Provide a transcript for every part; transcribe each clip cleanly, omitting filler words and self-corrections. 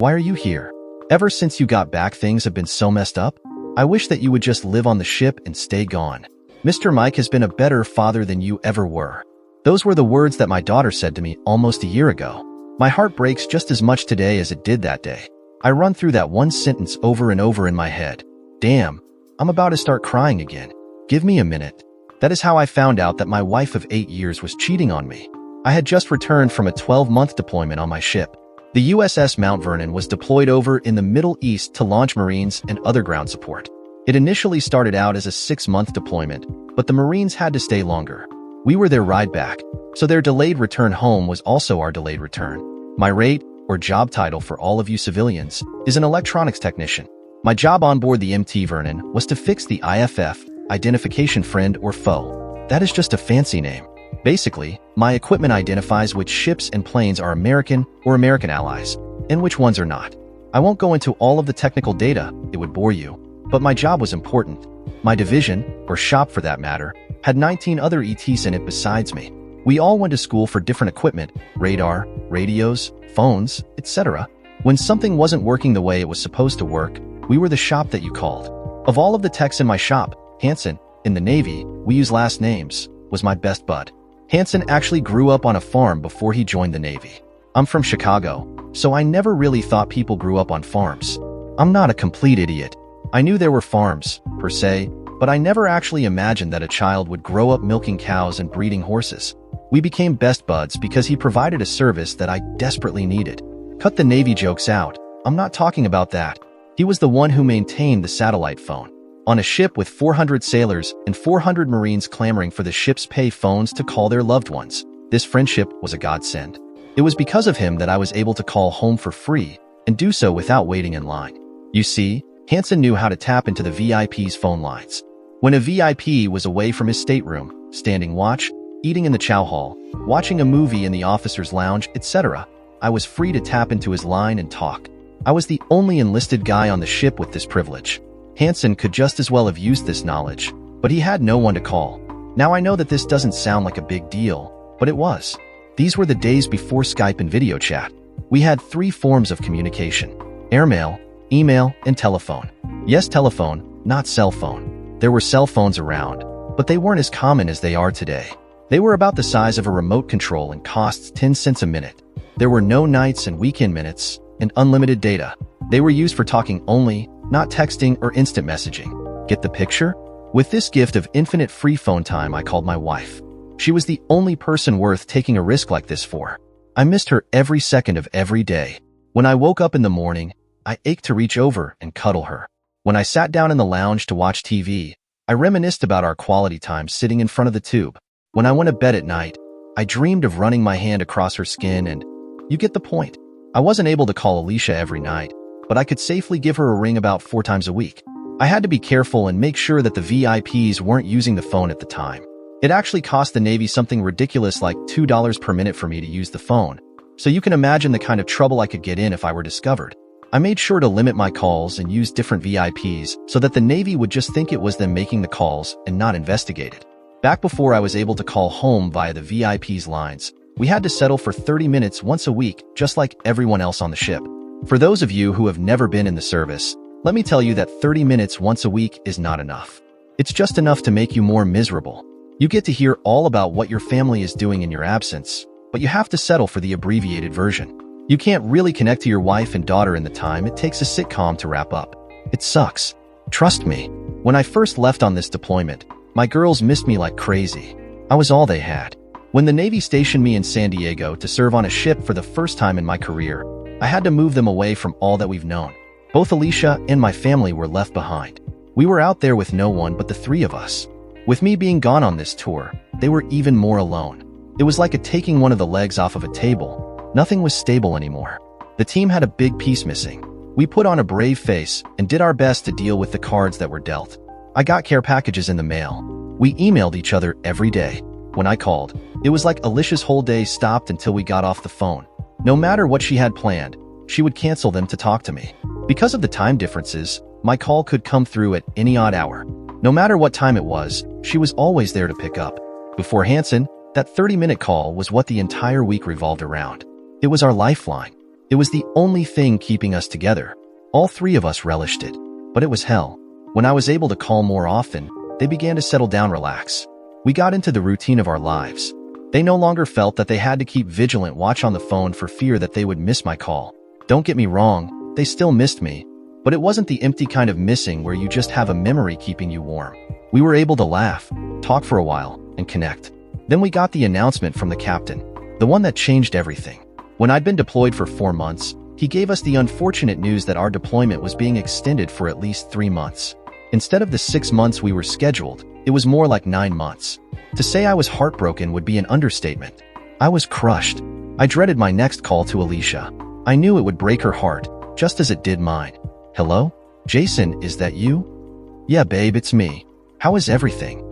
Why are you here? Ever since you got back, things have been so messed up. I wish that you would just live on the ship and stay gone. Mr. Mike has been a better father than you ever were. Those were the words that my daughter said to me almost a year ago. My heart breaks just as much today as it did that day. I run through that one sentence over and over in my head. Damn, I'm about to start crying again. Give me a minute. That is how I found out that my wife of 8 years was cheating on me. I had just returned from a 12-month deployment on my ship. The USS Mount Vernon was deployed over in the Middle East to launch Marines and other ground support. It initially started out as a 6-month deployment, but the Marines had to stay longer. We were their ride back, so their delayed return home was also our delayed return. My rate, or job title for all of you civilians, is an electronics technician. My job on board the MT Vernon was to fix the IFF, identification friend or foe. That is just a fancy name. Basically, my equipment identifies which ships and planes are American or American allies, and which ones are not. I won't go into all of the technical data, it would bore you, but my job was important. My division, or shop for that matter, had 19 other ETs in it besides me. We all went to school for different equipment, radar, radios, phones, etc. When something wasn't working the way it was supposed to work, we were the shop that you called. Of all of the techs in my shop, Hanson, in the Navy, we use last names, was my best bud. Hanson actually grew up on a farm before he joined the Navy. I'm from Chicago, so I never really thought people grew up on farms. I'm not a complete idiot. I knew there were farms, per se, but I never actually imagined that a child would grow up milking cows and breeding horses. We became best buds because he provided a service that I desperately needed. Cut the Navy jokes out. I'm not talking about that. He was the one who maintained the satellite phone. On a ship with 400 sailors and 400 Marines clamoring for the ship's pay phones to call their loved ones, this friendship was a godsend. It was because of him that I was able to call home for free and do so without waiting in line. You see, Hanson knew how to tap into the VIP's phone lines. When a VIP was away from his stateroom, standing watch, eating in the chow hall, watching a movie in the officer's lounge, etc., I was free to tap into his line and talk. I was the only enlisted guy on the ship with this privilege. Hanson could just as well have used this knowledge, but he had no one to call. Now I know that this doesn't sound like a big deal, but it was. These were the days before Skype and video chat. We had 3 forms of communication: airmail, email, and telephone. Yes, telephone, not cell phone. There were cell phones around, but they weren't as common as they are today. They were about the size of a remote control and costs 10 cents a minute. There were no nights and weekend minutes, and unlimited data. They were used for talking only, not texting or instant messaging. Get the picture? With this gift of infinite free phone time, I called my wife. She was the only person worth taking a risk like this for. I missed her every second of every day. When I woke up in the morning, I ached to reach over and cuddle her. When I sat down in the lounge to watch TV, I reminisced about our quality time sitting in front of the tube. When I went to bed at night, I dreamed of running my hand across her skin and... you get the point. I wasn't able to call Alicia every night, but I could safely give her a ring about 4 times a week. I had to be careful and make sure that the VIPs weren't using the phone at the time. It actually cost the Navy something ridiculous like $2 per minute for me to use the phone, so you can imagine the kind of trouble I could get in if I were discovered. I made sure to limit my calls and use different VIPs so that the Navy would just think it was them making the calls and not investigate it. Back before I was able to call home via the VIP's lines, we had to settle for 30 minutes once a week, just like everyone else on the ship. For those of you who have never been in the service, let me tell you that 30 minutes once a week is not enough. It's just enough to make you more miserable. You get to hear all about what your family is doing in your absence, but you have to settle for the abbreviated version. You can't really connect to your wife and daughter in the time it takes a sitcom to wrap up. It sucks. Trust me. When I first left on this deployment, my girls missed me like crazy. I was all they had. When the Navy stationed me in San Diego to serve on a ship for the first time in my career, I had to move them away from all that we've known. Both Alicia and my family were left behind. We were out there with no one but the 3 of us. With me being gone on this tour, they were even more alone. It was like taking one of the legs off of a table. Nothing was stable anymore. The team had a big piece missing. We put on a brave face and did our best to deal with the cards that were dealt. I got care packages in the mail. We emailed each other every day. When I called, it was like Alicia's whole day stopped until we got off the phone. No matter what she had planned, she would cancel them to talk to me. Because of the time differences, my call could come through at any odd hour. No matter what time it was, she was always there to pick up. Before Hanson, that 30-minute call was what the entire week revolved around. It was our lifeline. It was the only thing keeping us together. All three of us relished it, but it was hell. When I was able to call more often, they began to settle down, relax. We got into the routine of our lives. They no longer felt that they had to keep vigilant watch on the phone for fear that they would miss my call. Don't get me wrong, they still missed me, but it wasn't the empty kind of missing where you just have a memory keeping you warm. We were able to laugh, talk for a while, and connect. Then we got the announcement from the captain, the one that changed everything. When I'd been deployed for 4 months, he gave us the unfortunate news that our deployment was being extended for at least 3 months. Instead of the 6 months we were scheduled, it was more like 9 months. To say I was heartbroken would be an understatement. I was crushed. I dreaded my next call to Alicia. I knew it would break her heart, just as it did mine. Hello? Jason, is that you? Yeah, babe, it's me. How is everything?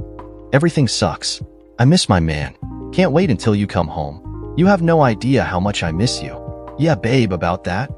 Everything sucks. I miss my man. Can't wait until you come home. You have no idea how much I miss you. Yeah, babe, about that?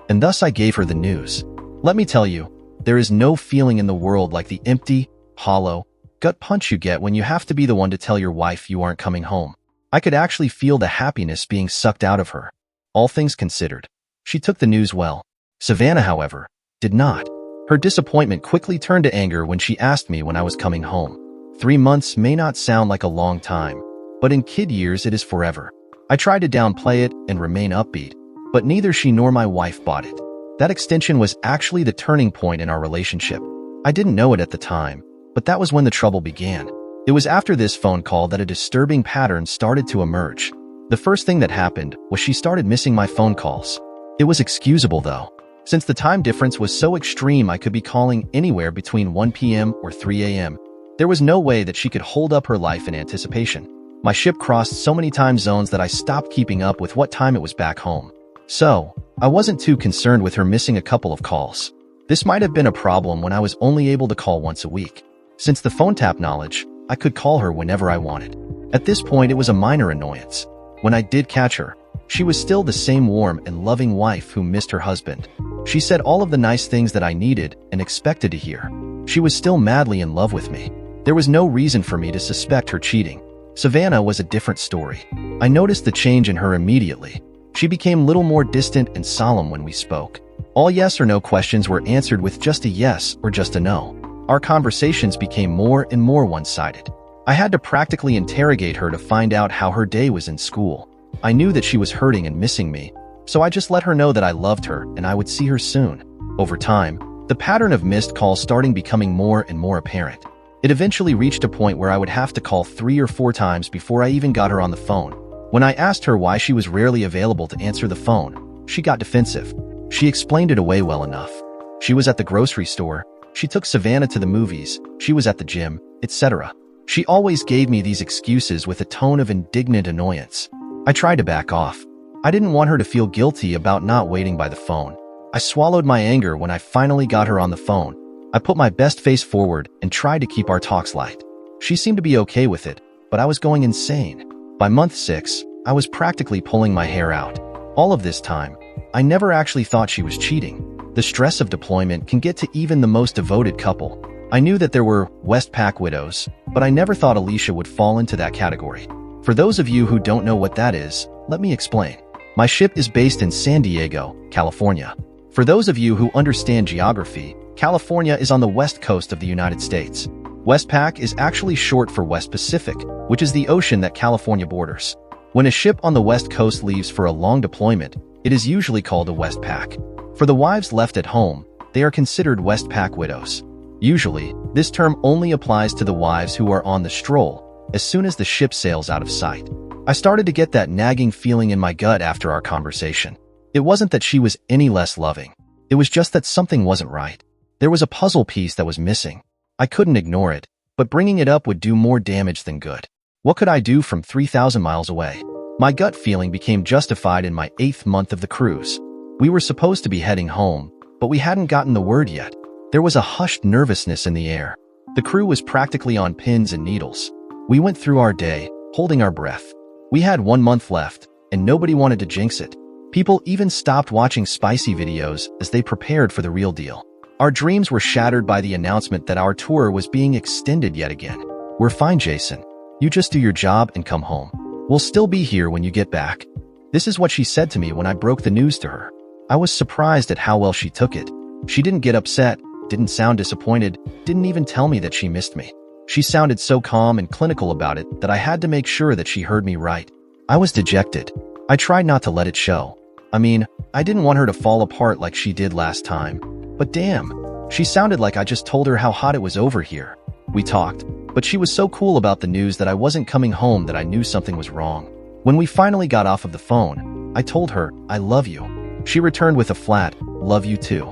And thus I gave her the news. Let me tell you, there is no feeling in the world like the empty, hollow, gut punch you get when you have to be the one to tell your wife you aren't coming home. I could actually feel the happiness being sucked out of her. All things considered, she took the news well. Savannah, however, did not. Her disappointment quickly turned to anger when she asked me when I was coming home. 3 months may not sound like a long time, but in kid years it is forever. I tried to downplay it and remain upbeat, but neither she nor my wife bought it. That extension was actually the turning point in our relationship. I didn't know it at the time, but that was when the trouble began. It was after this phone call that a disturbing pattern started to emerge. The first thing that happened was she started missing my phone calls. It was excusable though. Since the time difference was so extreme, I could be calling anywhere between 1 p.m. or 3 a.m. There was no way that she could hold up her life in anticipation. My ship crossed so many time zones that I stopped keeping up with what time it was back home. So, I wasn't too concerned with her missing a couple of calls. This might have been a problem when I was only able to call once a week. Since the phone tap knowledge, I could call her whenever I wanted. At this point, it was a minor annoyance. When I did catch her, she was still the same warm and loving wife who missed her husband. She said all of the nice things that I needed and expected to hear. She was still madly in love with me. There was no reason for me to suspect her cheating. Savannah was a different story. I noticed the change in her immediately. She became little more distant and solemn when we spoke. All yes or no questions were answered with just a yes or just a no. Our conversations became more and more one-sided. I had to practically interrogate her to find out how her day was in school. I knew that she was hurting and missing me, so I just let her know that I loved her and I would see her soon. Over time, the pattern of missed calls starting becoming more and more apparent. It eventually reached a point where I would have to call 3 or 4 times before I even got her on the phone. When I asked her why she was rarely available to answer the phone, she got defensive. She explained it away well enough. She was at the grocery store, she took Savannah to the movies, she was at the gym, etc. She always gave me these excuses with a tone of indignant annoyance. I tried to back off. I didn't want her to feel guilty about not waiting by the phone. I swallowed my anger when I finally got her on the phone. I put my best face forward and tried to keep our talks light. She seemed to be okay with it, but I was going insane. By month 6, I was practically pulling my hair out. All of this time, I never actually thought she was cheating. The stress of deployment can get to even the most devoted couple. I knew that there were Westpac widows, but I never thought Alicia would fall into that category. For those of you who don't know what that is, let me explain. My ship is based in San Diego, California. For those of you who understand geography, California is on the west coast of the United States. Westpac is actually short for West Pacific, which is the ocean that California borders. When a ship on the west coast leaves for a long deployment, it is usually called a Westpac. For the wives left at home, they are considered Westpac widows. Usually, this term only applies to the wives who are on the stroll, as soon as the ship sails out of sight. I started to get that nagging feeling in my gut after our conversation. It wasn't that she was any less loving. It was just that something wasn't right. There was a puzzle piece that was missing. I couldn't ignore it, but bringing it up would do more damage than good. What could I do from 3,000 miles away? My gut feeling became justified in my 8th month of the cruise. We were supposed to be heading home, but we hadn't gotten the word yet. There was a hushed nervousness in the air. The crew was practically on pins and needles. We went through our day, holding our breath. We had 1 month left, and nobody wanted to jinx it. People even stopped watching spicy videos as they prepared for the real deal. Our dreams were shattered by the announcement that our tour was being extended yet again. We're fine, Jason. You just do your job and come home. We'll still be here when you get back. This is what she said to me when I broke the news to her. I was surprised at how well she took it. She didn't get upset, didn't sound disappointed, didn't even tell me that she missed me. She sounded so calm and clinical about it that I had to make sure that she heard me right. I was dejected. I tried not to let it show. I mean, I didn't want her to fall apart like she did last time. But damn, she sounded like I just told her how hot it was over here. We talked, but she was so cool about the news that I wasn't coming home that I knew something was wrong. When we finally got off of the phone, I told her, "I love you." She returned with a flat, "Love you too."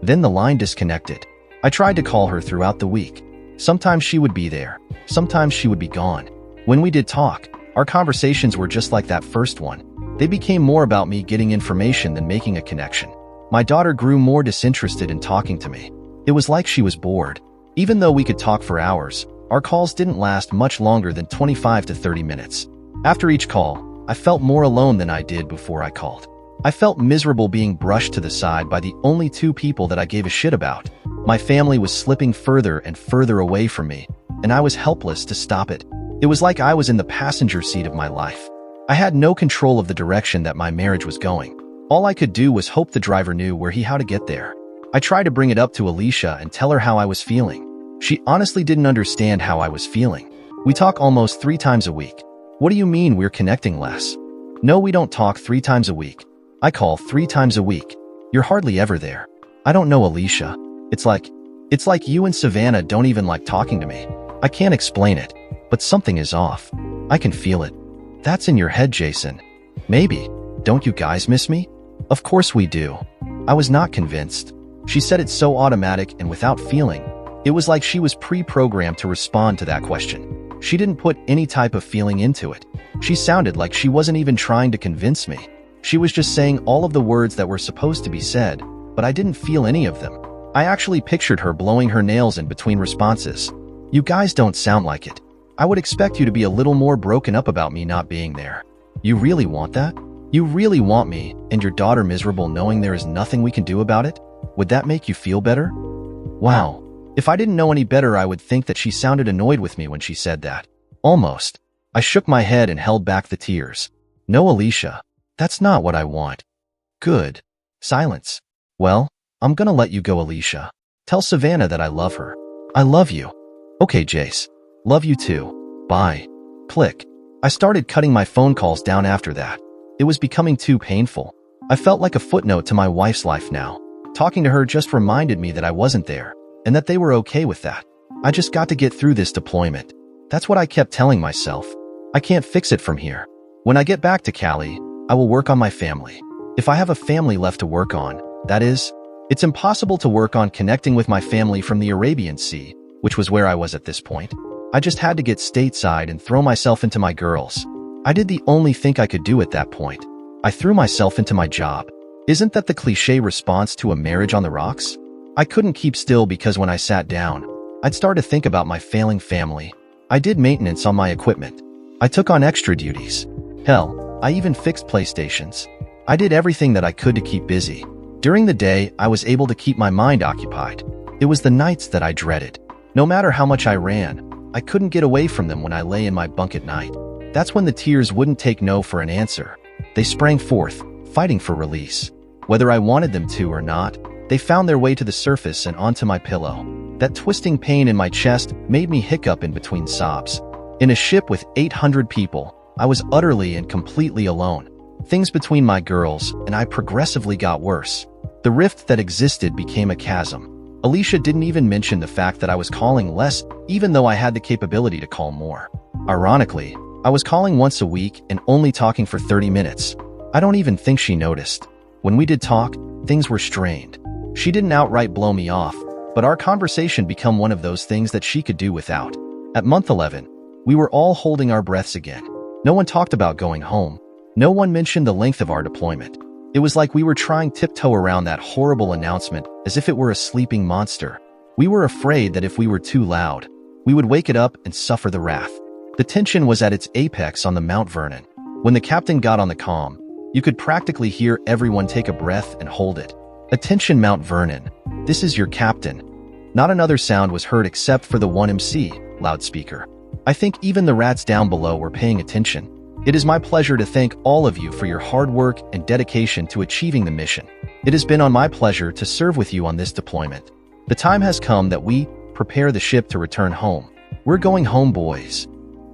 Then the line disconnected. I tried to call her throughout the week. Sometimes she would be there, sometimes she would be gone. When we did talk, our conversations were just like that first one. They became more about me getting information than making a connection. My daughter grew more disinterested in talking to me. It was like she was bored. Even though we could talk for hours, our calls didn't last much longer than 25 to 30 minutes. After each call, I felt more alone than I did before I called. I felt miserable being brushed to the side by the only two people that I gave a shit about. My family was slipping further and further away from me, and I was helpless to stop it. It was like I was in the passenger seat of my life. I had no control of the direction that my marriage was going. All I could do was hope the driver knew how to get there. I tried to bring it up to Alicia and tell her how I was feeling. She honestly didn't understand how I was feeling. We talk almost 3 times a week. What do you mean we're connecting less? No, we don't talk 3 times a week. I call 3 times a week. You're hardly ever there. I don't know, Alicia. It's like you and Savannah don't even like talking to me. I can't explain it, but something is off. I can feel it. That's in your head, Jason. Maybe. Don't you guys miss me? Of course we do. I was not convinced. She said it so automatic and without feeling. It was like she was pre-programmed to respond to that question. She didn't put any type of feeling into it. She sounded like she wasn't even trying to convince me. She was just saying all of the words that were supposed to be said, but I didn't feel any of them. I actually pictured her blowing her nails in between responses. You guys don't sound like it. I would expect you to be a little more broken up about me not being there. You really want that? You really want me and your daughter miserable knowing there is nothing we can do about it? Would that make you feel better? Wow. If I didn't know any better, I would think that she sounded annoyed with me when she said that. Almost. I shook my head and held back the tears. No, Alicia. That's not what I want. Good. Silence. Well, I'm gonna let you go, Alicia. Tell Savannah that I love her. I love you. Okay, Jace. Love you too. Bye. Click. I started cutting my phone calls down after that. It was becoming too painful. I felt like a footnote to my wife's life now. Talking to her just reminded me that I wasn't there, and that they were okay with that. I just got to get through this deployment. That's what I kept telling myself. I can't fix it from here. When I get back to Cali, I will work on my family. If I have a family left to work on, that is, it's impossible to work on connecting with my family from the Arabian Sea, which was where I was at this point. I just had to get stateside and throw myself into my girls. I did the only thing I could do at that point. I threw myself into my job. Isn't that the cliche response to a marriage on the rocks? I couldn't keep still because when I sat down, I'd start to think about my failing family. I did maintenance on my equipment. I took on extra duties. Hell, I even fixed PlayStations. I did everything that I could to keep busy. During the day, I was able to keep my mind occupied. It was the nights that I dreaded. No matter how much I ran, I couldn't get away from them when I lay in my bunk at night. That's when the tears wouldn't take no for an answer. They sprang forth, fighting for release. Whether I wanted them to or not, they found their way to the surface and onto my pillow. That twisting pain in my chest made me hiccup in between sobs. In a ship with 800 people, I was utterly and completely alone. Things between my girls and I progressively got worse. The rift that existed became a chasm. Alicia didn't even mention the fact that I was calling less, even though I had the capability to call more. Ironically, I was calling once a week and only talking for 30 minutes. I don't even think she noticed. When we did talk, things were strained. She didn't outright blow me off, but our conversation became one of those things that she could do without. At month 11, we were all holding our breaths again. No one talked about going home. No one mentioned the length of our deployment. It was like we were trying tiptoe around that horrible announcement as if it were a sleeping monster. We were afraid that if we were too loud, we would wake it up and suffer the wrath. The tension was at its apex on the Mount Vernon. When the captain got on the comm, you could practically hear everyone take a breath and hold it. Attention, Mount Vernon. This is your captain. Not another sound was heard except for the 1MC loudspeaker. I think even the rats down below were paying attention. It is my pleasure to thank all of you for your hard work and dedication to achieving the mission. It has been on my pleasure to serve with you on this deployment. The time has come that we prepare the ship to return home. We're going home, boys."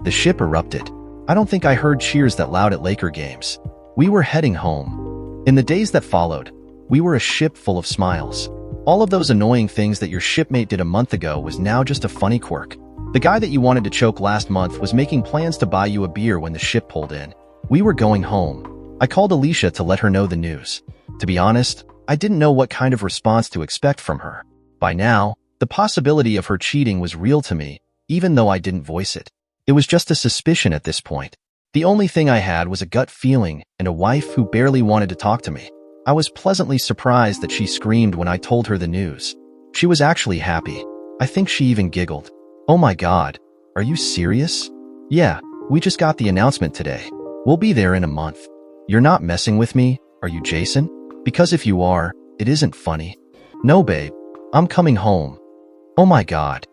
The ship erupted. I don't think I heard cheers that loud at Laker games. We were heading home. In the days that followed, we were a ship full of smiles. All of those annoying things that your shipmate did a month ago was now just a funny quirk. The guy that you wanted to choke last month was making plans to buy you a beer when the ship pulled in. We were going home. I called Alicia to let her know the news. To be honest, I didn't know what kind of response to expect from her. By now, the possibility of her cheating was real to me, even though I didn't voice it. It was just a suspicion at this point. The only thing I had was a gut feeling and a wife who barely wanted to talk to me. I was pleasantly surprised that she screamed when I told her the news. She was actually happy. I think she even giggled. "Oh my God, are you serious?" "Yeah, we just got the announcement today. We'll be there in a month." "You're not messing with me, are you, Jason? Because if you are, it isn't funny." "No, babe, I'm coming home." "Oh my God,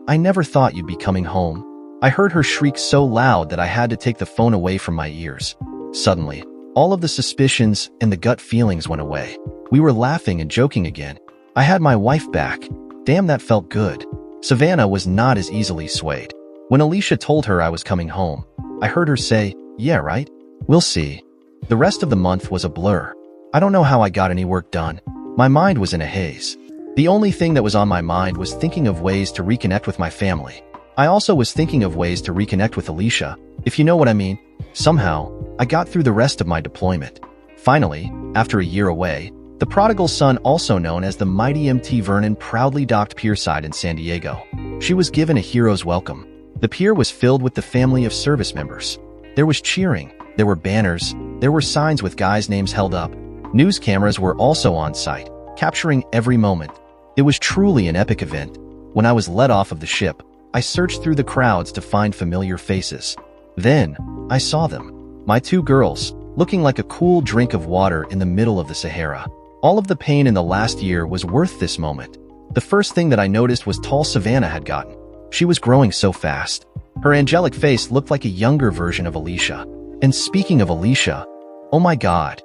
I never thought you'd be coming home." I heard her shriek so loud that I had to take the phone away from my ears. Suddenly, all of the suspicions and the gut feelings went away. We were laughing and joking again. I had my wife back. Damn, that felt good. Savannah was not as easily swayed. When Alicia told her I was coming home, I heard her say, "Yeah, right? We'll see." The rest of the month was a blur. I don't know how I got any work done. My mind was in a haze. The only thing that was on my mind was thinking of ways to reconnect with my family. I also was thinking of ways to reconnect with Alicia, if you know what I mean. Somehow, I got through the rest of my deployment. Finally, after a year away, the prodigal son, also known as the mighty MT Vernon, proudly docked pierside in San Diego. She was given a hero's welcome. The pier was filled with the family of service members. There was cheering, there were banners, there were signs with guys' names held up. News cameras were also on site, capturing every moment. It was truly an epic event. When I was let off of the ship, I searched through the crowds to find familiar faces. Then, I saw them. My two girls, looking like a cool drink of water in the middle of the Sahara. All of the pain in the last year was worth this moment. The first thing that I noticed was tall Savannah had gotten. She was growing so fast. Her angelic face looked like a younger version of Alicia. And speaking of Alicia, oh my God.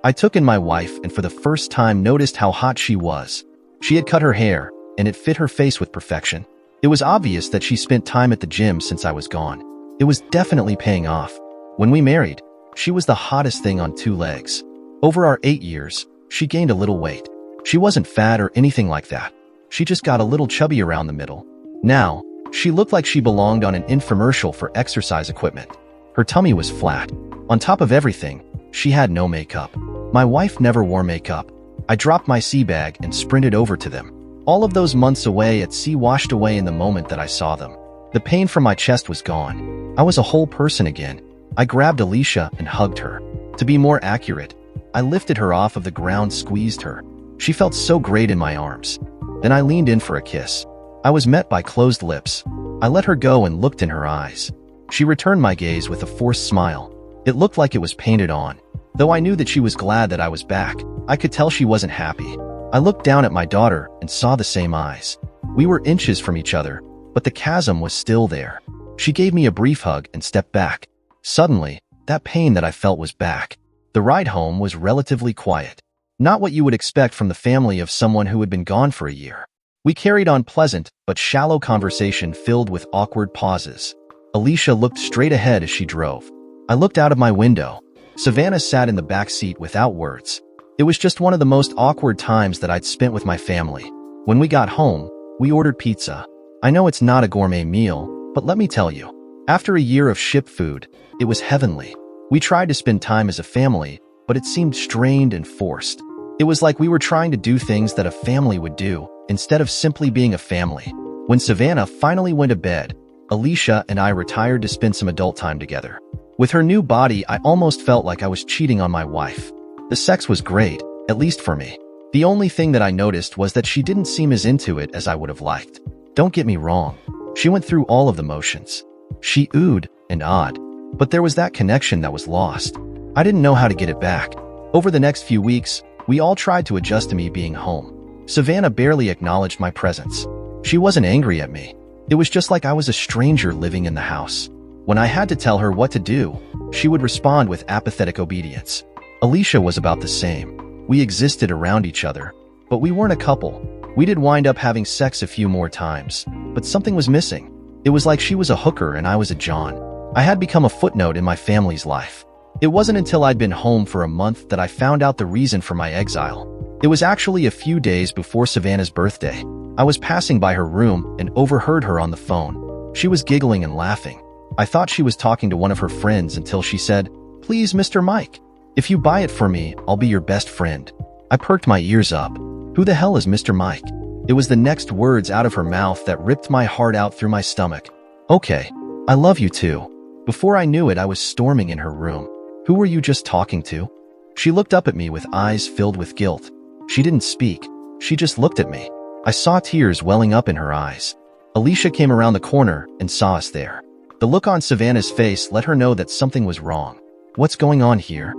I took in my wife and for the first time noticed how hot she was. She had cut her hair, and it fit her face with perfection. It was obvious that she spent time at the gym since I was gone. It was definitely paying off. When we married, she was the hottest thing on two legs. Over our 8 years, she gained a little weight. She wasn't fat or anything like that. She just got a little chubby around the middle. Now, she looked like she belonged on an infomercial for exercise equipment. Her tummy was flat. On top of everything, she had no makeup. My wife never wore makeup. I dropped my sea bag and sprinted over to them. All of those months away at sea washed away in the moment that I saw them. The pain from my chest was gone. I was a whole person again. I grabbed Alicia and hugged her. To be more accurate, I lifted her off of the ground, squeezed her. She felt so great in my arms. Then I leaned in for a kiss. I was met by closed lips. I let her go and looked in her eyes. She returned my gaze with a forced smile. It looked like it was painted on. Though I knew that she was glad that I was back, I could tell she wasn't happy. I looked down at my daughter and saw the same eyes. We were inches from each other, but the chasm was still there. She gave me a brief hug and stepped back. Suddenly, that pain that I felt was back. The ride home was relatively quiet. Not what you would expect from the family of someone who had been gone for a year. We carried on pleasant but shallow conversation filled with awkward pauses. Alicia looked straight ahead as she drove. I looked out of my window. Savannah sat in the back seat without words. It was just one of the most awkward times that I'd spent with my family. When we got home, we ordered pizza. I know it's not a gourmet meal, but let me tell you, after a year of ship food, it was heavenly. We tried to spend time as a family, but it seemed strained and forced. It was like we were trying to do things that a family would do, instead of simply being a family. When Savannah finally went to bed, Alicia and I retired to spend some adult time together. With her new body, I almost felt like I was cheating on my wife. The sex was great, at least for me. The only thing that I noticed was that she didn't seem as into it as I would have liked. Don't get me wrong. She went through all of the motions. She oohed and awed. But there was that connection that was lost. I didn't know how to get it back. Over the next few weeks, we all tried to adjust to me being home. Savannah barely acknowledged my presence. She wasn't angry at me. It was just like I was a stranger living in the house. When I had to tell her what to do, she would respond with apathetic obedience. Alicia was about the same. We existed around each other, but we weren't a couple. We did wind up having sex a few more times, but something was missing. It was like she was a hooker and I was a John. I had become a footnote in my family's life. It wasn't until I'd been home for a month that I found out the reason for my exile. It was actually a few days before Savannah's birthday. I was passing by her room and overheard her on the phone. She was giggling and laughing. I thought she was talking to one of her friends until she said, "Please, Mr. Mike, if you buy it for me, I'll be your best friend." I perked my ears up. Who the hell is Mr. Mike? It was the next words out of her mouth that ripped my heart out through my stomach. "Okay, I love you too." Before I knew it, I was storming in her room. "Who were you just talking to?" She looked up at me with eyes filled with guilt. She didn't speak. She just looked at me. I saw tears welling up in her eyes. Alicia came around the corner and saw us there. The look on Savannah's face let her know that something was wrong. "What's going on here?"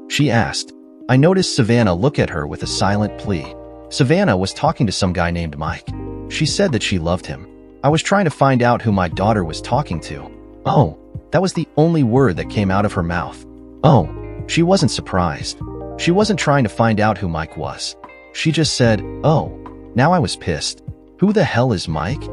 she asked. I noticed Savannah look at her with a silent plea. Savannah was talking to some guy named Mike. She said that she loved him. I was trying to find out who my daughter was talking to. "Oh," that was the only word that came out of her mouth. "Oh." She wasn't surprised. She wasn't trying to find out who Mike was. She just said, "Oh." Now I was pissed. Who the hell is Mike?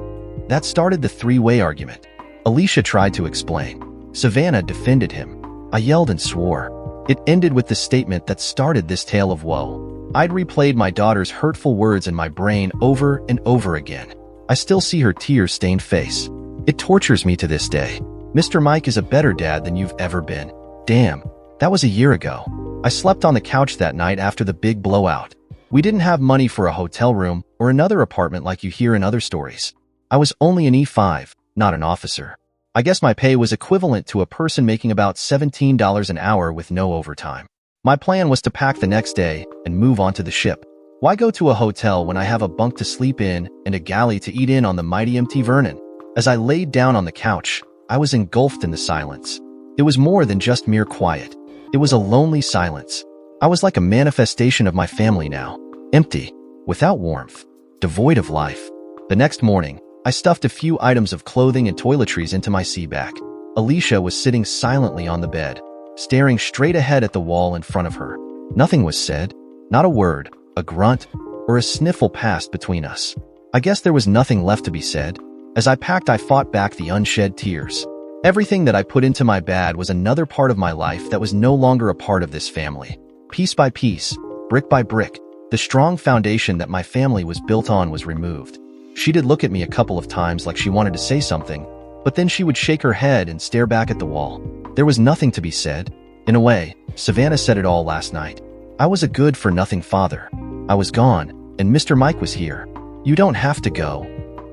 That started the three-way argument. Alicia tried to explain. Savannah defended him. I yelled and swore. It ended with the statement that started this tale of woe. I'd replayed my daughter's hurtful words in my brain over and over again. I still see her tear-stained face. It tortures me to this day. Mr. Mike is a better dad than you've ever been. Damn, that was a year ago. I slept on the couch that night after the big blowout. We didn't have money for a hotel room or another apartment like you hear in other stories. I was only an E5, not an officer. I guess my pay was equivalent to a person making about $17 an hour with no overtime. My plan was to pack the next day and move on to the ship. Why go to a hotel when I have a bunk to sleep in and a galley to eat in on the mighty MT Vernon? As I laid down on the couch, I was engulfed in the silence. It was more than just mere quiet. It was a lonely silence. I was like a manifestation of my family now, empty, without warmth, devoid of life. The next morning, I stuffed a few items of clothing and toiletries into my sea bag. Alicia was sitting silently on the bed, staring straight ahead at the wall in front of her. Nothing was said, not a word, a grunt, or a sniffle passed between us. I guess there was nothing left to be said. As I packed, I fought back the unshed tears. Everything that I put into my bag was another part of my life that was no longer a part of this family. Piece by piece, brick by brick, the strong foundation that my family was built on was removed. She did look at me a couple of times like she wanted to say something, but then she would shake her head and stare back at the wall. There was nothing to be said. In a way, Savannah said it all last night. I was a good-for-nothing father. I was gone, and Mr. Mike was here. "You don't have to go,"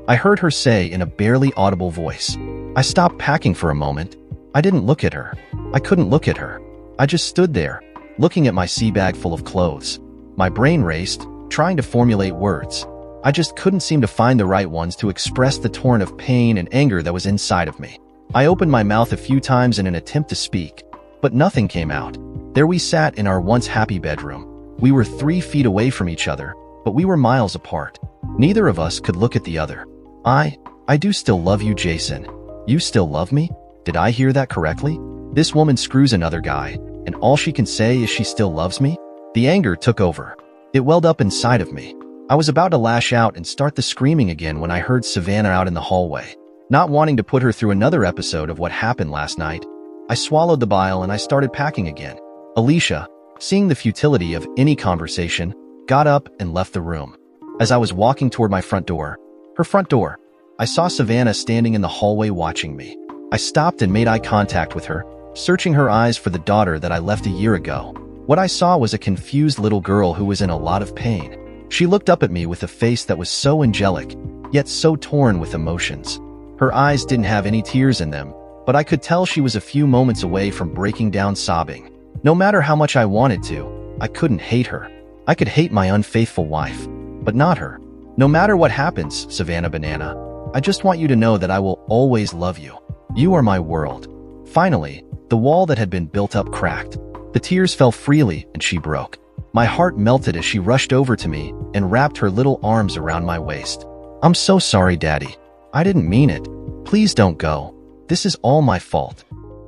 I heard her say in a barely audible voice. I stopped packing for a moment. I didn't look at her. I couldn't look at her. I just stood there, looking at my sea bag full of clothes. My brain raced, trying to formulate words. I just couldn't seem to find the right ones to express the torrent of pain and anger that was inside of me. I opened my mouth a few times in an attempt to speak, but nothing came out. There we sat in our once happy bedroom. We were 3 feet away from each other, but we were miles apart. Neither of us could look at the other. I do still love you, Jason. You still love me? Did I hear that correctly? This woman screws another guy, and all she can say is she still loves me? The anger took over. It welled up inside of me. I was about to lash out and start the screaming again when I heard Savannah out in the hallway. Not wanting to put her through another episode of what happened last night, I swallowed the bile and I started packing again. Alicia, seeing the futility of any conversation, got up and left the room. As I was walking toward my front door, her front door, I saw Savannah standing in the hallway watching me. I stopped and made eye contact with her, searching her eyes for the daughter that I left a year ago. What I saw was a confused little girl who was in a lot of pain. She looked up at me with a face that was so angelic, yet so torn with emotions. Her eyes didn't have any tears in them, but I could tell she was a few moments away from breaking down sobbing. No matter how much I wanted to, I couldn't hate her. I could hate my unfaithful wife, but not her. No matter what happens, Savannah Banana, I just want you to know that I will always love you. You are my world. Finally, the wall that had been built up cracked. The tears fell freely and she broke. My heart melted as she rushed over to me and wrapped her little arms around my waist. "I'm so sorry, Daddy. I didn't mean it. Please don't go." This is all my fault.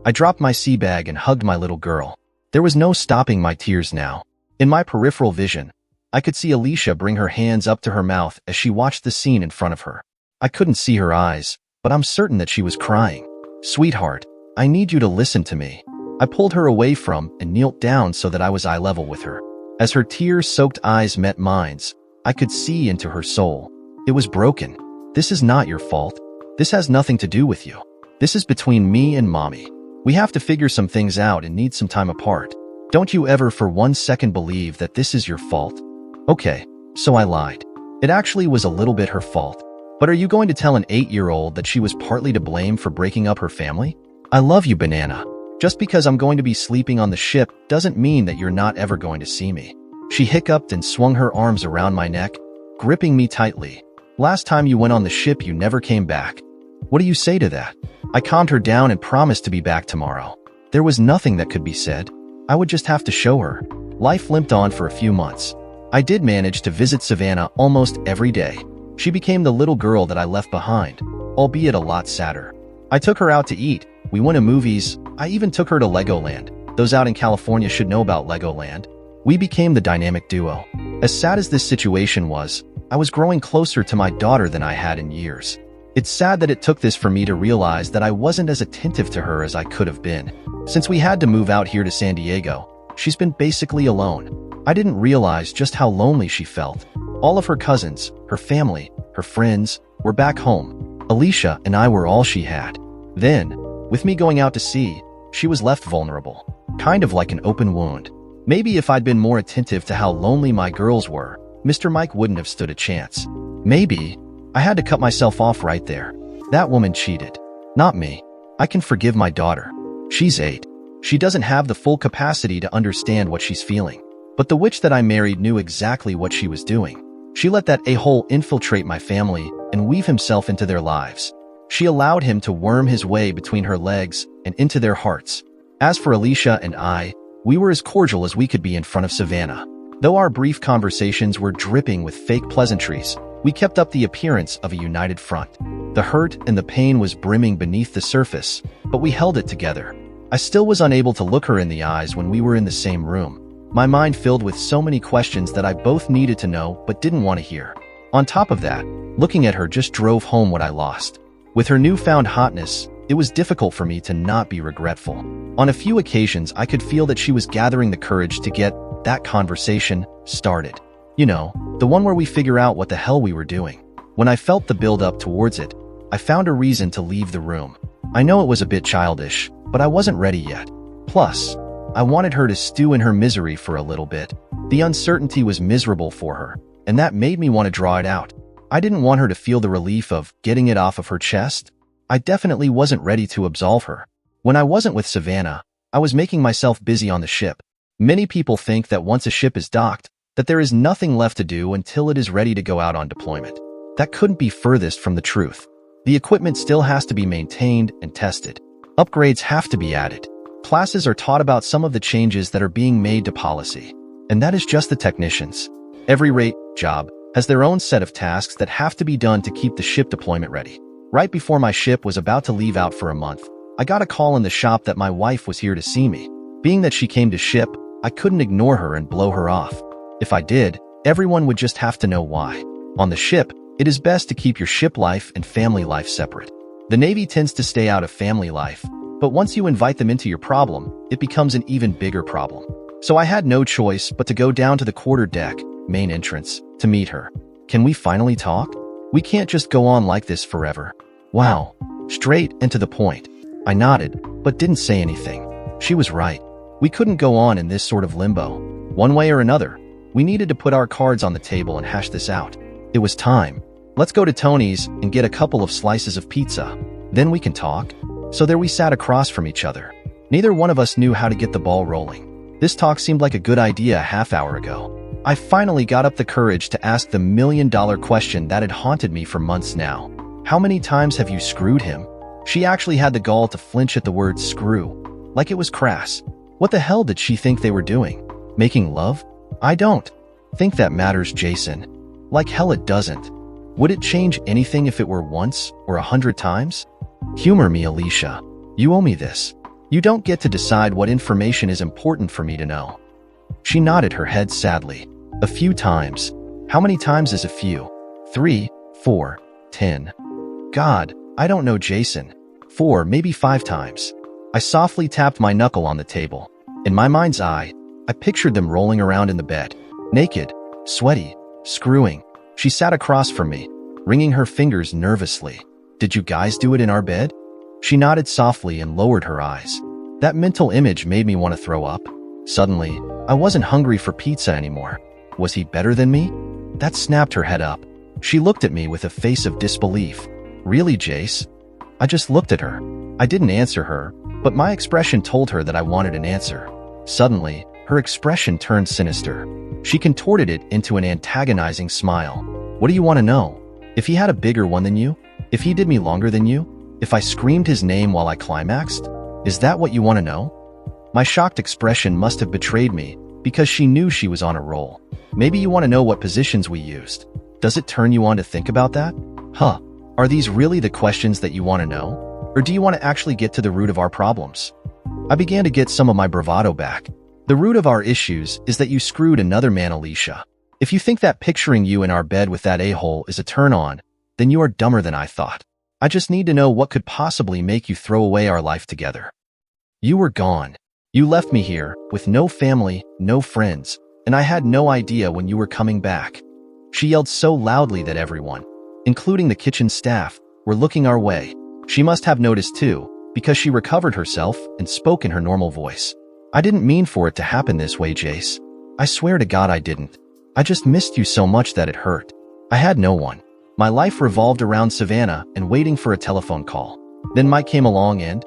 I dropped my sea bag and hugged my little girl. There was no stopping my tears now. In my peripheral vision, I could see Alicia bring her hands up to her mouth as she watched the scene in front of her. I couldn't see her eyes, but I'm certain that she was crying. Sweetheart, I need you to listen to me. I pulled her away from and knelt down so that I was eye level with her. As her tear-soaked eyes met mine, I could see into her soul. It was broken. This is not your fault. This has nothing to do with you. This is between me and Mommy. We have to figure some things out and need some time apart. Don't you ever for 1 second believe that this is your fault? Okay, so I lied. It actually was a little bit her fault. But are you going to tell an 8-year-old that she was partly to blame for breaking up her family? I love you, Banana. Just because I'm going to be sleeping on the ship doesn't mean that you're not ever going to see me. She hiccuped and swung her arms around my neck, gripping me tightly. Last time you went on the ship, you never came back. What do you say to that? I calmed her down and promised to be back tomorrow. There was nothing that could be said. I would just have to show her. Life limped on for a few months. I did manage to visit Savannah almost every day. She became the little girl that I left behind, albeit a lot sadder. I took her out to eat. We went to movies. I even took her to Legoland. Those out in California should know about Legoland. We became the dynamic duo. As sad as this situation was, I was growing closer to my daughter than I had in years. It's sad that it took this for me to realize that I wasn't as attentive to her as I could have been. Since we had to move out here to San Diego, she's been basically alone. I didn't realize just how lonely she felt. All of her cousins, her family, her friends were back home. Alicia and I were all she had. Then, with me going out to sea, she was left vulnerable, kind of like an open wound. Maybe if I'd been more attentive to how lonely my girls were, Mr. Mike wouldn't have stood a chance. Maybe I had to cut myself off right there. That woman cheated. Not me. I can forgive my daughter. She's 8. She doesn't have the full capacity to understand what she's feeling. But the witch that I married knew exactly what she was doing. She let that a-hole infiltrate my family and weave himself into their lives. She allowed him to worm his way between her legs and into their hearts. As for Alicia and I, we were as cordial as we could be in front of Savannah. Though our brief conversations were dripping with fake pleasantries, we kept up the appearance of a united front. The hurt and the pain was brimming beneath the surface, but we held it together. I still was unable to look her in the eyes when we were in the same room. My mind filled with so many questions that I both needed to know but didn't want to hear. On top of that, looking at her just drove home what I lost. With her newfound hotness, it was difficult for me to not be regretful. On a few occasions, I could feel that she was gathering the courage to get that conversation started. You know, the one where we figure out what the hell we were doing. When I felt the build-up towards it, I found a reason to leave the room. I know it was a bit childish, but I wasn't ready yet. Plus, I wanted her to stew in her misery for a little bit. The uncertainty was miserable for her, and that made me want to draw it out. I didn't want her to feel the relief of getting it off of her chest. I definitely wasn't ready to absolve her. When I wasn't with Savannah, I was making myself busy on the ship. Many people think that once a ship is docked, that there is nothing left to do until it is ready to go out on deployment. That couldn't be furthest from the truth. The equipment still has to be maintained and tested. Upgrades have to be added. Classes are taught about some of the changes that are being made to policy. And that is just the technicians. Every rate job has their own set of tasks that have to be done to keep the ship deployment ready. Right before my ship was about to leave out for a month, I got a call in the shop that my wife was here to see me. Being that she came to ship, I couldn't ignore her and blow her off. If I did, everyone would just have to know why. On the ship, it is best to keep your ship life and family life separate. The Navy tends to stay out of family life, but once you invite them into your problem, it becomes an even bigger problem. So I had no choice but to go down to the quarterdeck, main entrance, to meet her. Can we finally talk? We can't just go on like this forever. Wow. Straight and to the point. I nodded, but didn't say anything. She was right. We couldn't go on in this sort of limbo. One way or another, we needed to put our cards on the table and hash this out. It was time. Let's go to Tony's and get a couple of slices of pizza. Then we can talk. So there we sat across from each other. Neither one of us knew how to get the ball rolling. This talk seemed like a good idea a half hour ago. I finally got up the courage to ask the million-dollar question that had haunted me for months now. How many times have you screwed him? She actually had the gall to flinch at the word screw, like it was crass. What the hell did she think they were doing? Making love? I don't think that matters, Jason. Like hell it doesn't. Would it change anything if it were once or 100 times? Humor me, Alicia. You owe me this. You don't get to decide what information is important for me to know. She nodded her head sadly. A few times. How many times is a few? 3, 4, 10. God, I don't know, Jason. 4, maybe 5 times. I softly tapped my knuckle on the table. In my mind's eye, I pictured them rolling around in the bed. Naked, sweaty, screwing. She sat across from me, wringing her fingers nervously. Did you guys do it in our bed? She nodded softly and lowered her eyes. That mental image made me want to throw up. Suddenly, I wasn't hungry for pizza anymore. Was he better than me? That snapped her head up. She looked at me with a face of disbelief. Really, Jace? I just looked at her. I didn't answer her, but my expression told her that I wanted an answer. Suddenly, her expression turned sinister. She contorted it into an antagonizing smile. What do you want to know? If he had a bigger one than you? If he did me longer than you? If I screamed his name while I climaxed? Is that what you want to know? My shocked expression must have betrayed me because she knew she was on a roll. Maybe you want to know what positions we used. Does it turn you on to think about that? Huh. Are these really the questions that you want to know? Or do you want to actually get to the root of our problems? I began to get some of my bravado back. The root of our issues is that you screwed another man, Alicia. If you think that picturing you in our bed with that a-hole is a turn-on, then you are dumber than I thought. I just need to know what could possibly make you throw away our life together. You were gone. You left me here, with no family, no friends, and I had no idea when you were coming back. She yelled so loudly that everyone, including the kitchen staff, were looking our way. She must have noticed too, because she recovered herself and spoke in her normal voice. I didn't mean for it to happen this way, Jace. I swear to God I didn't. I just missed you so much that it hurt. I had no one. My life revolved around Savannah and waiting for a telephone call. Then Mike came along and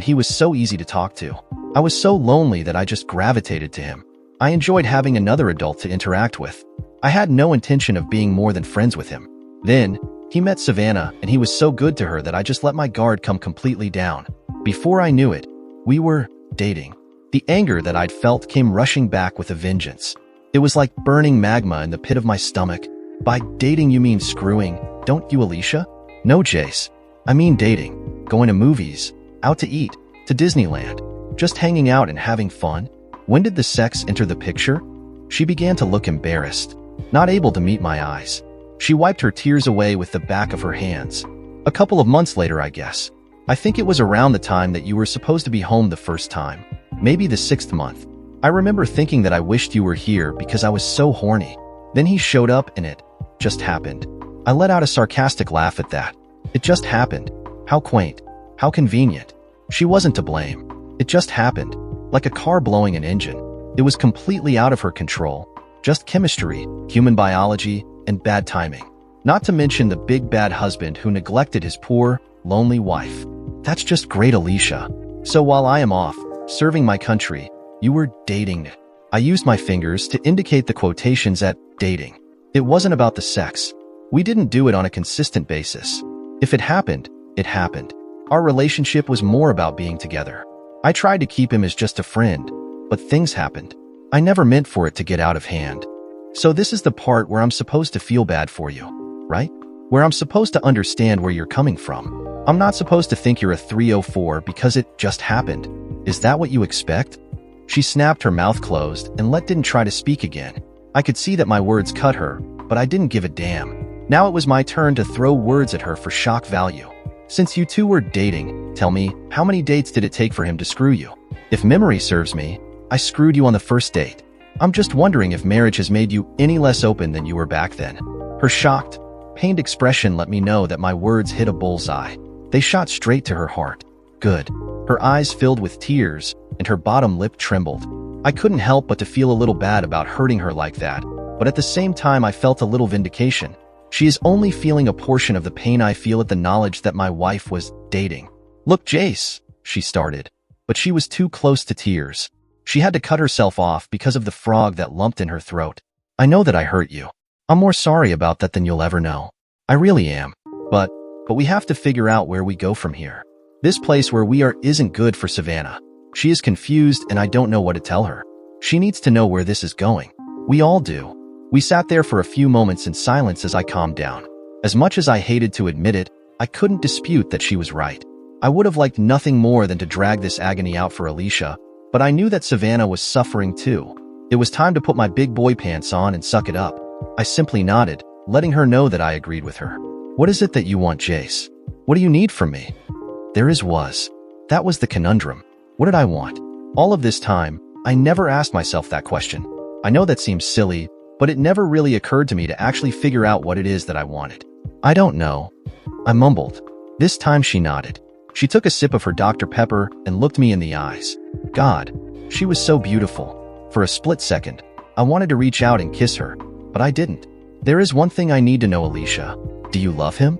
he was so easy to talk to. I was so lonely that I just gravitated to him. I enjoyed having another adult to interact with. I had no intention of being more than friends with him. Then, he met Savannah and he was so good to her that I just let my guard come completely down. Before I knew it, we were dating. The anger that I'd felt came rushing back with a vengeance. It was like burning magma in the pit of my stomach. By dating you mean screwing, don't you, Alicia? No, Jace. I mean dating. Going to movies, out to eat, to Disneyland. Just hanging out and having fun. When did the sex enter the picture? She began to look embarrassed, not able to meet my eyes. She wiped her tears away with the back of her hands. A couple of months later, I guess. I think it was around the time that you were supposed to be home the first time. Maybe the 6th month. I remember thinking that I wished you were here because I was so horny. Then he showed up and it just happened. I let out a sarcastic laugh at that. It just happened. How quaint. How convenient. She wasn't to blame. It just happened. Like a car blowing an engine. It was completely out of her control. Just chemistry, human biology, and bad timing. Not to mention the big bad husband who neglected his poor, lonely wife. That's just great, Alicia. So while I am off, serving my country, you were dating. I used my fingers to indicate the quotations at dating. It wasn't about the sex. We didn't do it on a consistent basis. If it happened, it happened. Our relationship was more about being together. I tried to keep him as just a friend, but things happened. I never meant for it to get out of hand. So this is the part where I'm supposed to feel bad for you, right? Where I'm supposed to understand where you're coming from. I'm not supposed to think you're a 304 because it just happened. Is that what you expect? She snapped her mouth closed and didn't try to speak again. I could see that my words cut her, but I didn't give a damn. Now it was my turn to throw words at her for shock value. Since you two were dating, tell me, how many dates did it take for him to screw you? If memory serves me, I screwed you on the first date. I'm just wondering if marriage has made you any less open than you were back then. Her shocked, pained expression let me know that my words hit a bullseye. They shot straight to her heart. Good. Her eyes filled with tears, and her bottom lip trembled. I couldn't help but to feel a little bad about hurting her like that, but at the same time I felt a little vindication. She is only feeling a portion of the pain I feel at the knowledge that my wife was dating. Look, Jace, she started, but she was too close to tears. She had to cut herself off because of the frog that lumped in her throat. I know that I hurt you. I'm more sorry about that than you'll ever know. I really am. But we have to figure out where we go from here. This place where we are isn't good for Savannah. She is confused and I don't know what to tell her. She needs to know where this is going. We all do. We sat there for a few moments in silence as I calmed down. As much as I hated to admit it, I couldn't dispute that she was right. I would have liked nothing more than to drag this agony out for Alicia, but I knew that Savannah was suffering too. It was time to put my big boy pants on and suck it up. I simply nodded, letting her know that I agreed with her. What is it that you want, Jace? What do you need from me? That was the conundrum. What did I want? All of this time, I never asked myself that question. I know that seems silly, but it never really occurred to me to actually figure out what it is that I wanted. I don't know. I mumbled. This time she nodded. She took a sip of her Dr. Pepper and looked me in the eyes. God, she was so beautiful. For a split second, I wanted to reach out and kiss her, but I didn't. There is one thing I need to know, Alicia. Do you love him?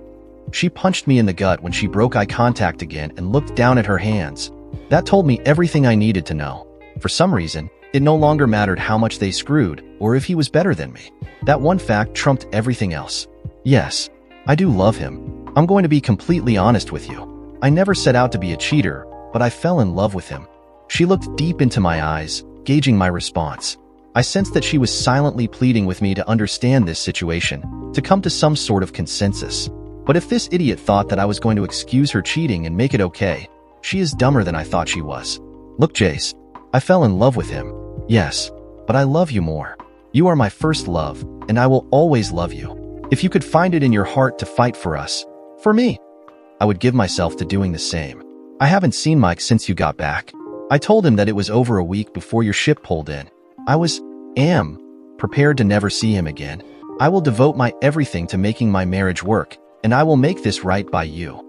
She punched me in the gut when she broke eye contact again and looked down at her hands. That told me everything I needed to know. For some reason, it no longer mattered how much they screwed or if he was better than me. That one fact trumped everything else. Yes, I do love him. I'm going to be completely honest with you. I never set out to be a cheater, but I fell in love with him. She looked deep into my eyes, gauging my response. I sensed that she was silently pleading with me to understand this situation, to come to some sort of consensus. But if this idiot thought that I was going to excuse her cheating and make it okay, she is dumber than I thought she was. Look, Jace, I fell in love with him. Yes, but I love you more. You are my first love, and I will always love you. If you could find it in your heart to fight for us, for me, I would give myself to doing the same. I haven't seen Mike since you got back. I told him that it was over a week before your ship pulled in. I am prepared to never see him again. I will devote my everything to making my marriage work, and I will make this right by you.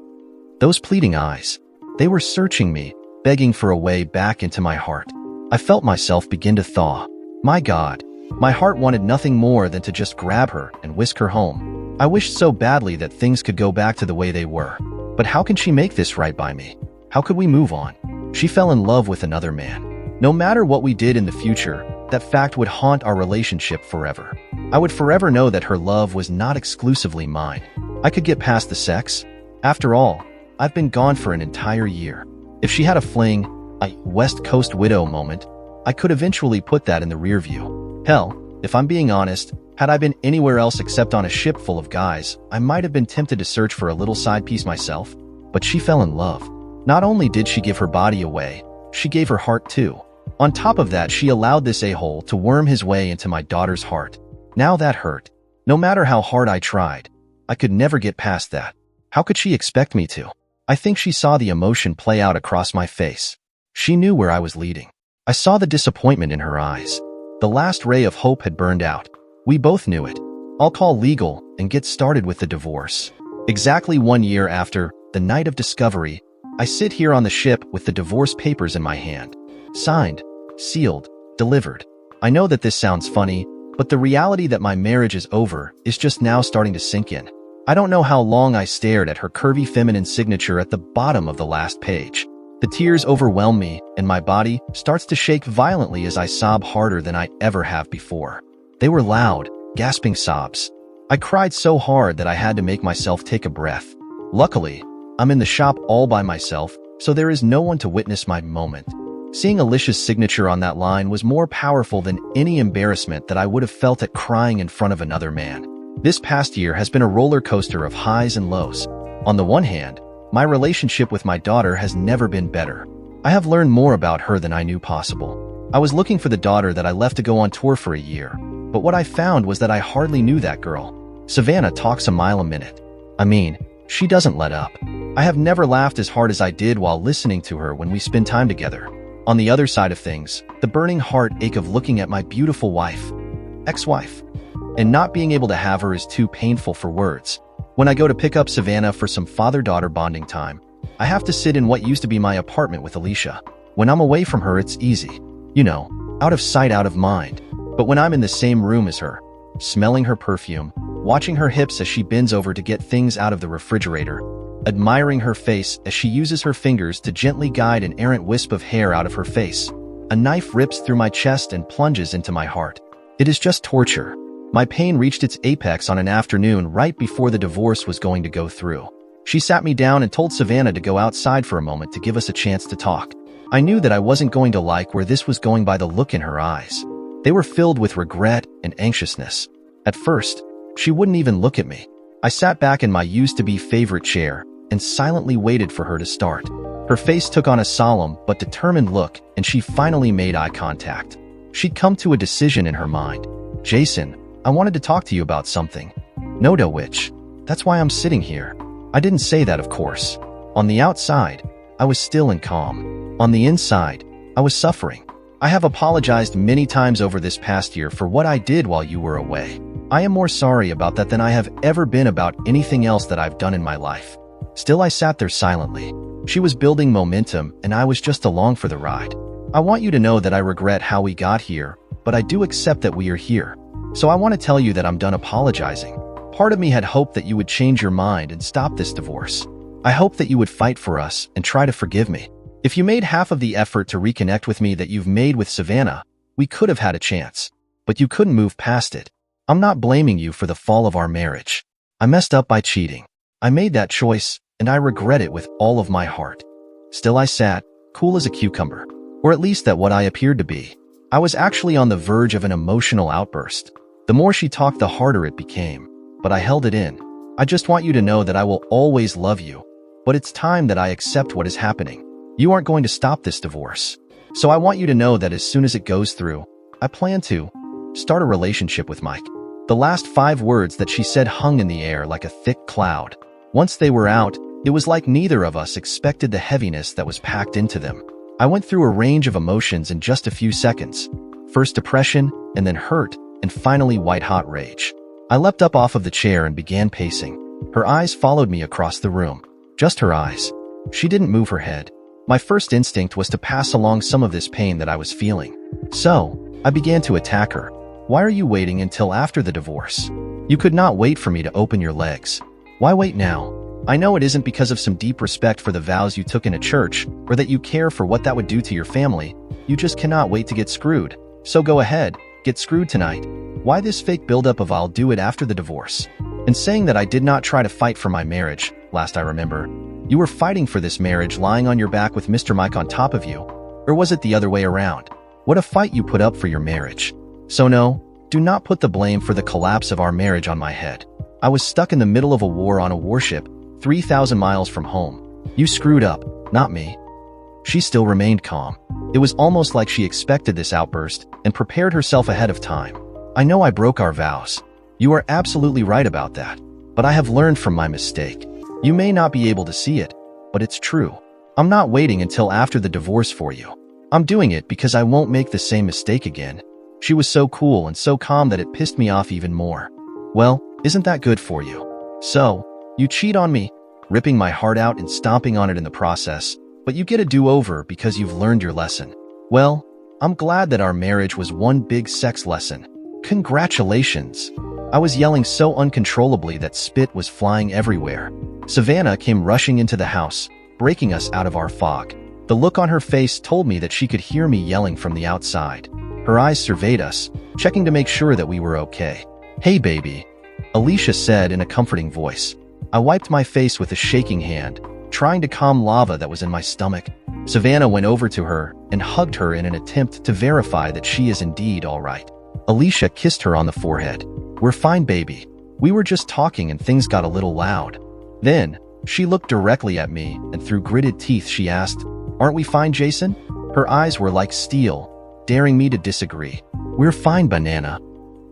Those pleading eyes, they were searching me, begging for a way back into my heart. I felt myself begin to thaw. My God, my heart wanted nothing more than to just grab her and whisk her home. I wished so badly that things could go back to the way they were. But how can she make this right by me? How could we move on? She fell in love with another man. No matter what we did in the future, that fact would haunt our relationship forever. I would forever know that her love was not exclusively mine. I could get past the sex. After all, I've been gone for an entire year. If she had a fling, a West Coast widow moment, I could eventually put that in the rear view. Hell, if I'm being honest, had I been anywhere else except on a ship full of guys, I might have been tempted to search for a little side piece myself. But she fell in love. Not only did she give her body away, she gave her heart too. On top of that, she allowed this a-hole to worm his way into my daughter's heart. Now that hurt. No matter how hard I tried, I could never get past that. How could she expect me to? I think she saw the emotion play out across my face. She knew where I was leading. I saw the disappointment in her eyes. The last ray of hope had burned out. We both knew it. I'll call legal and get started with the divorce. Exactly 1 year after, the night of discovery, I sit here on the ship with the divorce papers in my hand. Signed, sealed, delivered. I know that this sounds funny, but the reality that my marriage is over is just now starting to sink in. I don't know how long I stared at her curvy feminine signature at the bottom of the last page. The tears overwhelm me, and my body starts to shake violently as I sob harder than I ever have before. They were loud, gasping sobs. I cried so hard that I had to make myself take a breath. Luckily, I'm in the shop all by myself, so there is no one to witness my moment. Seeing Alicia's signature on that line was more powerful than any embarrassment that I would have felt at crying in front of another man. This past year has been a roller coaster of highs and lows. On the one hand, my relationship with my daughter has never been better. I have learned more about her than I knew possible. I was looking for the daughter that I left to go on tour for a year, but what I found was that I hardly knew that girl. Savannah talks a mile a minute. I mean, she doesn't let up. I have never laughed as hard as I did while listening to her when we spend time together. On the other side of things, the burning heartache of looking at my beautiful wife, ex-wife, and not being able to have her is too painful for words. When I go to pick up Savannah for some father-daughter bonding time, I have to sit in what used to be my apartment with Alicia. When I'm away from her, it's easy. You know, out of sight, out of mind. But when I'm in the same room as her, smelling her perfume, watching her hips as she bends over to get things out of the refrigerator, admiring her face as she uses her fingers to gently guide an errant wisp of hair out of her face, a knife rips through my chest and plunges into my heart. It is just torture. My pain reached its apex on an afternoon right before the divorce was going to go through. She sat me down and told Savannah to go outside for a moment to give us a chance to talk. I knew that I wasn't going to like where this was going by the look in her eyes. They were filled with regret and anxiousness. At first, she wouldn't even look at me. I sat back in my used-to-be favorite chair, and silently waited for her to start. Her face took on a solemn but determined look, and she finally made eye contact. She'd come to a decision in her mind. "Jason, I wanted to talk to you about something." "No, witch. That's why I'm sitting here." I didn't say that, of course. On the outside, I was still and calm. On the inside, I was suffering. I have apologized many times over this past year for what I did while you were away. I am more sorry about that than I have ever been about anything else that I've done in my life. Still, I sat there silently. She was building momentum, and I was just along for the ride. "I want you to know that I regret how we got here, but I do accept that we are here. So I want to tell you that I'm done apologizing. Part of me had hoped that you would change your mind and stop this divorce. I hoped that you would fight for us and try to forgive me. If you made half of the effort to reconnect with me that you've made with Savannah, we could have had a chance. But you couldn't move past it. I'm not blaming you for the fall of our marriage. I messed up by cheating. I made that choice, and I regret it with all of my heart." Still, I sat, cool as a cucumber. Or at least that what I appeared to be. I was actually on the verge of an emotional outburst. The more she talked, the harder it became. But I held it in. "I just want you to know that I will always love you. But it's time that I accept what is happening. You aren't going to stop this divorce. So I want you to know that as soon as it goes through, I plan to start a relationship with Mike." The last 5 words that she said hung in the air like a thick cloud. Once they were out, it was like neither of us expected the heaviness that was packed into them. I went through a range of emotions in just a few seconds. First depression, and then hurt, and finally white-hot rage. I leapt up off of the chair and began pacing. Her eyes followed me across the room. Just her eyes. She didn't move her head. My first instinct was to pass along some of this pain that I was feeling. So, I began to attack her. "Why are you waiting until after the divorce? You could not wait for me to open your legs. Why wait now? I know it isn't because of some deep respect for the vows you took in a church, or that you care for what that would do to your family. You just cannot wait to get screwed. So go ahead, get screwed tonight. Why this fake buildup of I'll do it after the divorce?" And saying that I did not try to fight for my marriage, last I remember. You were fighting for this marriage lying on your back with Mr. Mike on top of you. Or was it the other way around? What a fight you put up for your marriage. So no, do not put the blame for the collapse of our marriage on my head. I was stuck in the middle of a war on a warship, 3,000 miles from home. You screwed up, not me. She still remained calm. It was almost like she expected this outburst and prepared herself ahead of time. "I know I broke our vows. You are absolutely right about that. But I have learned from my mistake. You may not be able to see it, but it's true. I'm not waiting until after the divorce for you. I'm doing it because I won't make the same mistake again." She was so cool and so calm that it pissed me off even more. "Well, isn't that good for you? So, you cheat on me, ripping my heart out and stomping on it in the process, but you get a do-over because you've learned your lesson. Well, I'm glad that our marriage was one big sex lesson. Congratulations." I was yelling so uncontrollably that spit was flying everywhere. Savannah came rushing into the house, breaking us out of our fog. The look on her face told me that she could hear me yelling from the outside. Her eyes surveyed us, checking to make sure that we were okay. "Hey, baby," Alicia said in a comforting voice. I wiped my face with a shaking hand, trying to calm lava that was in my stomach. Savannah went over to her and hugged her in an attempt to verify that she is indeed all right. Alicia kissed her on the forehead. "We're fine, baby. We were just talking and things got a little loud." Then, she looked directly at me, and through gritted teeth she asked, "Aren't we fine, Jason?" Her eyes were like steel, daring me to disagree. "We're fine, banana."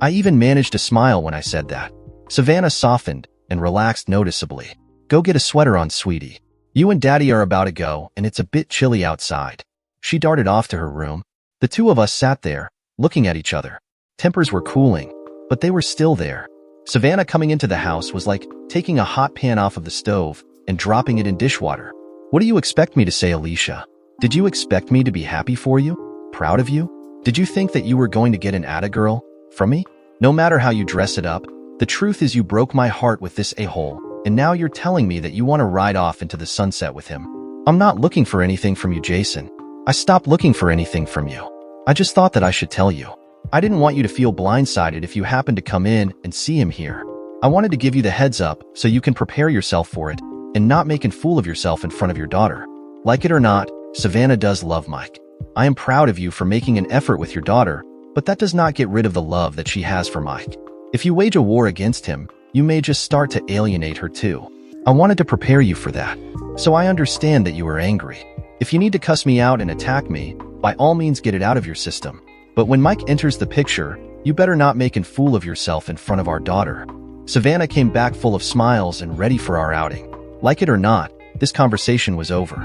I even managed to smile when I said that. Savannah softened and relaxed noticeably. "Go get a sweater on, sweetie. You and Daddy are about to go, and it's a bit chilly outside." She darted off to her room. The two of us sat there, looking at each other. Tempers were cooling, but they were still there. Savannah coming into the house was like taking a hot pan off of the stove and dropping it in dishwater. "What do you expect me to say, Alicia? Did you expect me to be happy for you? Proud of you? Did you think that you were going to get an AITA girl from me? No matter how you dress it up, the truth is you broke my heart with this a-hole, and now you're telling me that you want to ride off into the sunset with him. I'm not looking for anything from you, Jason. I stopped looking for anything from you. I just thought that I should tell you. I didn't want you to feel blindsided if you happened to come in and see him here. I wanted to give you the heads up so you can prepare yourself for it and not make a fool of yourself in front of your daughter. Like it or not, Savannah does love Mike. I am proud of you for making an effort with your daughter, but that does not get rid of the love that she has for Mike. If you wage a war against him, you may just start to alienate her too. I wanted to prepare you for that. So I understand that you are angry. If you need to cuss me out and attack me, by all means get it out of your system. But when Mike enters the picture, you better not make a fool of yourself in front of our daughter. Savannah came back full of smiles and ready for our outing. Like it or not, this conversation was over.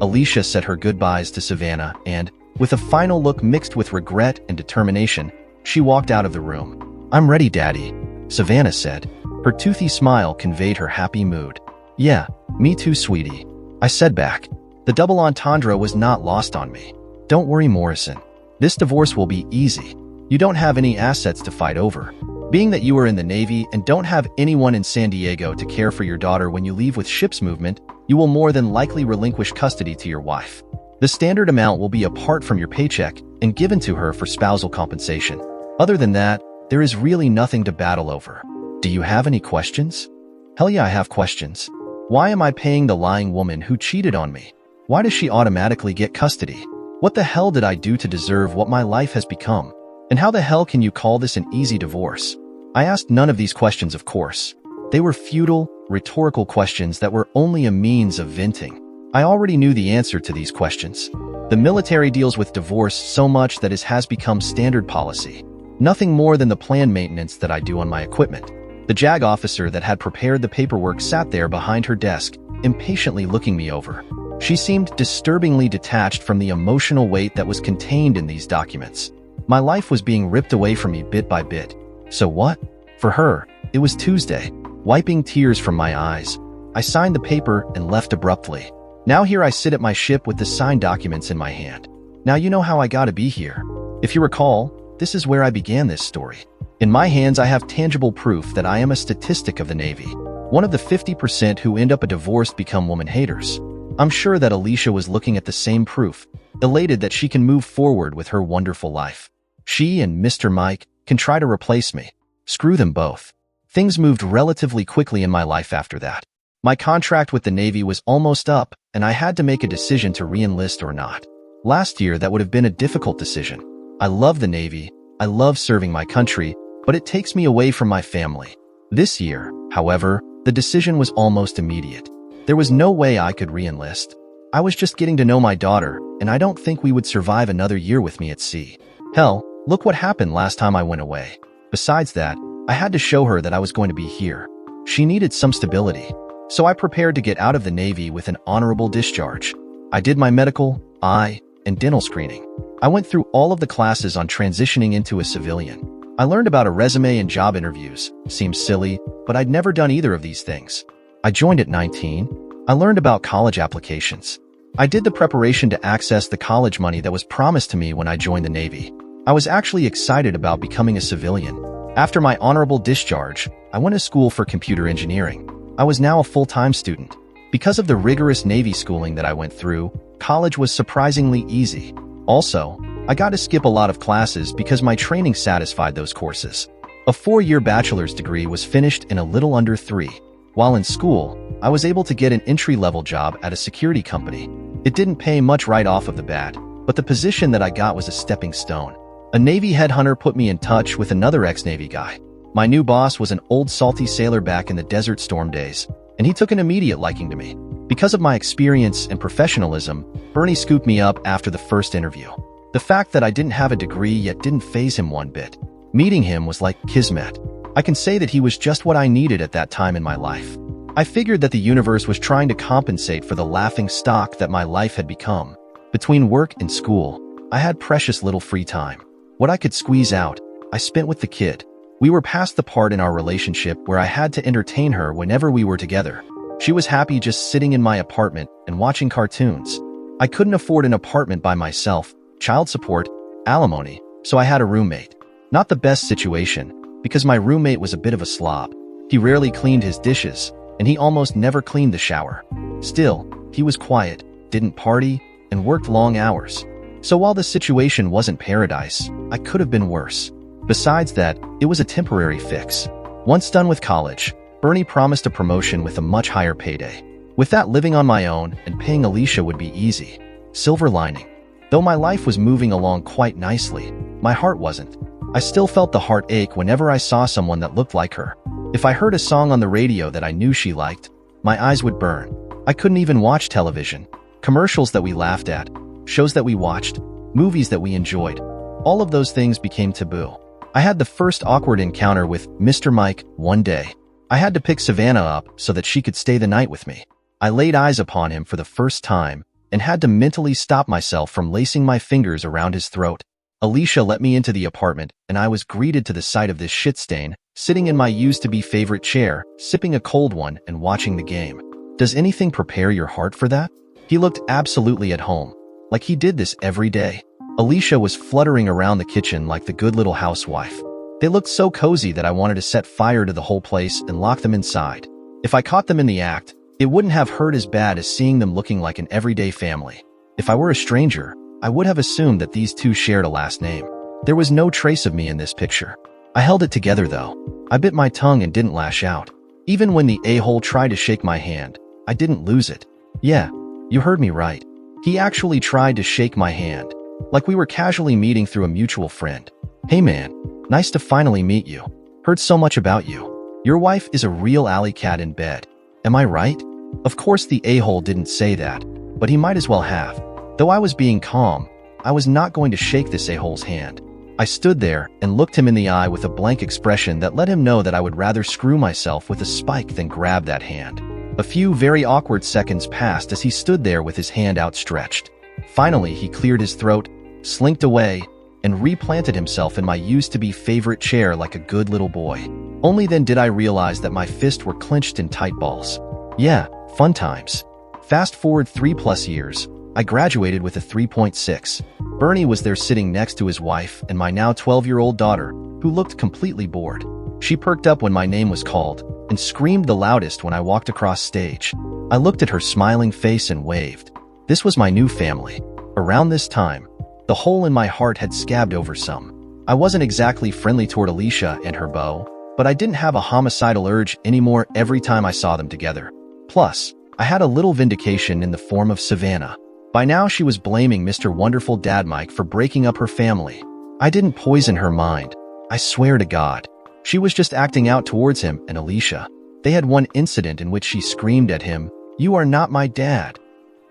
Alicia said her goodbyes to Savannah and, with a final look mixed with regret and determination, she walked out of the room. "I'm ready, Daddy," Savannah said. Her toothy smile conveyed her happy mood. "Yeah, me too, sweetie," I said back. The double entendre was not lost on me. "Don't worry, Morrison. This divorce will be easy. You don't have any assets to fight over. Being that you are in the Navy and don't have anyone in San Diego to care for your daughter when you leave with ship's movement, you will more than likely relinquish custody to your wife. The standard amount will be apart from your paycheck and given to her for spousal compensation. Other than that, there is really nothing to battle over. Do you have any questions?" "Hell yeah, I have questions. Why am I paying the lying woman who cheated on me? Why does she automatically get custody? What the hell did I do to deserve what my life has become? And how the hell can you call this an easy divorce?" I asked none of these questions, of course. They were futile, rhetorical questions that were only a means of venting. I already knew the answer to these questions. The military deals with divorce so much that it has become standard policy. Nothing more than the planned maintenance that I do on my equipment. The JAG officer that had prepared the paperwork sat there behind her desk, impatiently looking me over. She seemed disturbingly detached from the emotional weight that was contained in these documents. My life was being ripped away from me bit by bit. So what? For her, it was Tuesday. Wiping tears from my eyes, I signed the paper and left abruptly. Now here I sit at my ship with the signed documents in my hand. Now you know how I gotta be here. If you recall, this is where I began this story. In my hands I have tangible proof that I am a statistic of the Navy. One of the 50% who end up a divorced become woman haters. I'm sure that Alicia was looking at the same proof, elated that she can move forward with her wonderful life. She and Mr. Mike can try to replace me. Screw them both. Things moved relatively quickly in my life after that. My contract with the Navy was almost up, and I had to make a decision to re-enlist or not. Last year, that would have been a difficult decision. I love the Navy, I love serving my country, but it takes me away from my family. This year, however, the decision was almost immediate. There was no way I could re-enlist. I was just getting to know my daughter, and I don't think we would survive another year with me at sea. Hell, look what happened last time I went away. Besides that, I had to show her that I was going to be here. She needed some stability. So I prepared to get out of the Navy with an honorable discharge. I did my medical, eye, and dental screening. I went through all of the classes on transitioning into a civilian. I learned about a resume and job interviews. Seems silly, but I'd never done either of these things. I joined at 19. I learned about college applications. I did the preparation to access the college money that was promised to me when I joined the Navy. I was actually excited about becoming a civilian. After my honorable discharge, I went to school for computer engineering. I was now a full-time student. Because of the rigorous Navy schooling that I went through, college was surprisingly easy. Also, I got to skip a lot of classes because my training satisfied those courses. A 4-year bachelor's degree was finished in a little under 3. While in school, I was able to get an entry-level job at a security company. It didn't pay much right off of the bat, but the position that I got was a stepping stone. A Navy headhunter put me in touch with another ex-Navy guy. My new boss was an old salty sailor back in the Desert Storm days, and he took an immediate liking to me. Because of my experience and professionalism, Bernie scooped me up after the first interview. The fact that I didn't have a degree yet didn't faze him one bit. Meeting him was like kismet. I can say that he was just what I needed at that time in my life. I figured that the universe was trying to compensate for the laughing stock that my life had become. Between work and school, I had precious little free time. What I could squeeze out, I spent with the kid. We were past the part in our relationship where I had to entertain her whenever we were together. She was happy just sitting in my apartment and watching cartoons. I couldn't afford an apartment by myself, child support, alimony, so I had a roommate. Not the best situation, because my roommate was a bit of a slob. He rarely cleaned his dishes, and he almost never cleaned the shower. Still, he was quiet, didn't party, and worked long hours. So while the situation wasn't paradise, I could have been worse. Besides that, it was a temporary fix. Once done with college, Bernie promised a promotion with a much higher payday. With that, living on my own and paying Alicia would be easy. Silver lining. Though my life was moving along quite nicely, my heart wasn't. I still felt the heartache whenever I saw someone that looked like her. If I heard a song on the radio that I knew she liked, my eyes would burn. I couldn't even watch television. Commercials that we laughed at, shows that we watched, movies that we enjoyed. All of those things became taboo. I had the first awkward encounter with Mr. Mike one day. I had to pick Savannah up so that she could stay the night with me. I laid eyes upon him for the first time and had to mentally stop myself from lacing my fingers around his throat. Alicia let me into the apartment, and I was greeted to the sight of this shit stain, sitting in my used-to-be favorite chair, sipping a cold one and watching the game. Does anything prepare your heart for that? He looked absolutely at home, like he did this every day. Alicia was fluttering around the kitchen like the good little housewife. They looked so cozy that I wanted to set fire to the whole place and lock them inside. If I caught them in the act, it wouldn't have hurt as bad as seeing them looking like an everyday family. If I were a stranger, I would have assumed that these two shared a last name. There was no trace of me in this picture. I held it together though. I bit my tongue and didn't lash out. Even when the a-hole tried to shake my hand, I didn't lose it. Yeah, you heard me right. He actually tried to shake my hand, like we were casually meeting through a mutual friend. Hey man, nice to finally meet you. Heard so much about you. Your wife is a real alley cat in bed. Am I right? Of course the a-hole didn't say that, but he might as well have. Though I was being calm, I was not going to shake this a-hole's hand. I stood there and looked him in the eye with a blank expression that let him know that I would rather screw myself with a spike than grab that hand. A few very awkward seconds passed as he stood there with his hand outstretched. Finally, he cleared his throat, slinked away, and replanted himself in my used-to-be favorite chair like a good little boy. Only then did I realize that my fists were clenched in tight balls. Yeah, fun times. Fast forward 3+ years. I graduated with a 3.6. Bernie was there sitting next to his wife and my now 12-year-old daughter, who looked completely bored. She perked up when my name was called and screamed the loudest when I walked across stage. I looked at her smiling face and waved. This was my new family. Around this time, the hole in my heart had scabbed over some. I wasn't exactly friendly toward Alicia and her beau, but I didn't have a homicidal urge anymore every time I saw them together. Plus, I had a little vindication in the form of Savannah. By now she was blaming Mr. Wonderful Dad Mike for breaking up her family. I didn't poison her mind. I swear to God. She was just acting out towards him and Alicia. They had one incident in which she screamed at him, "You are not my dad."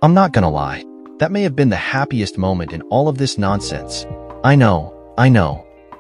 I'm not gonna lie. That may have been the happiest moment in all of this nonsense. I know.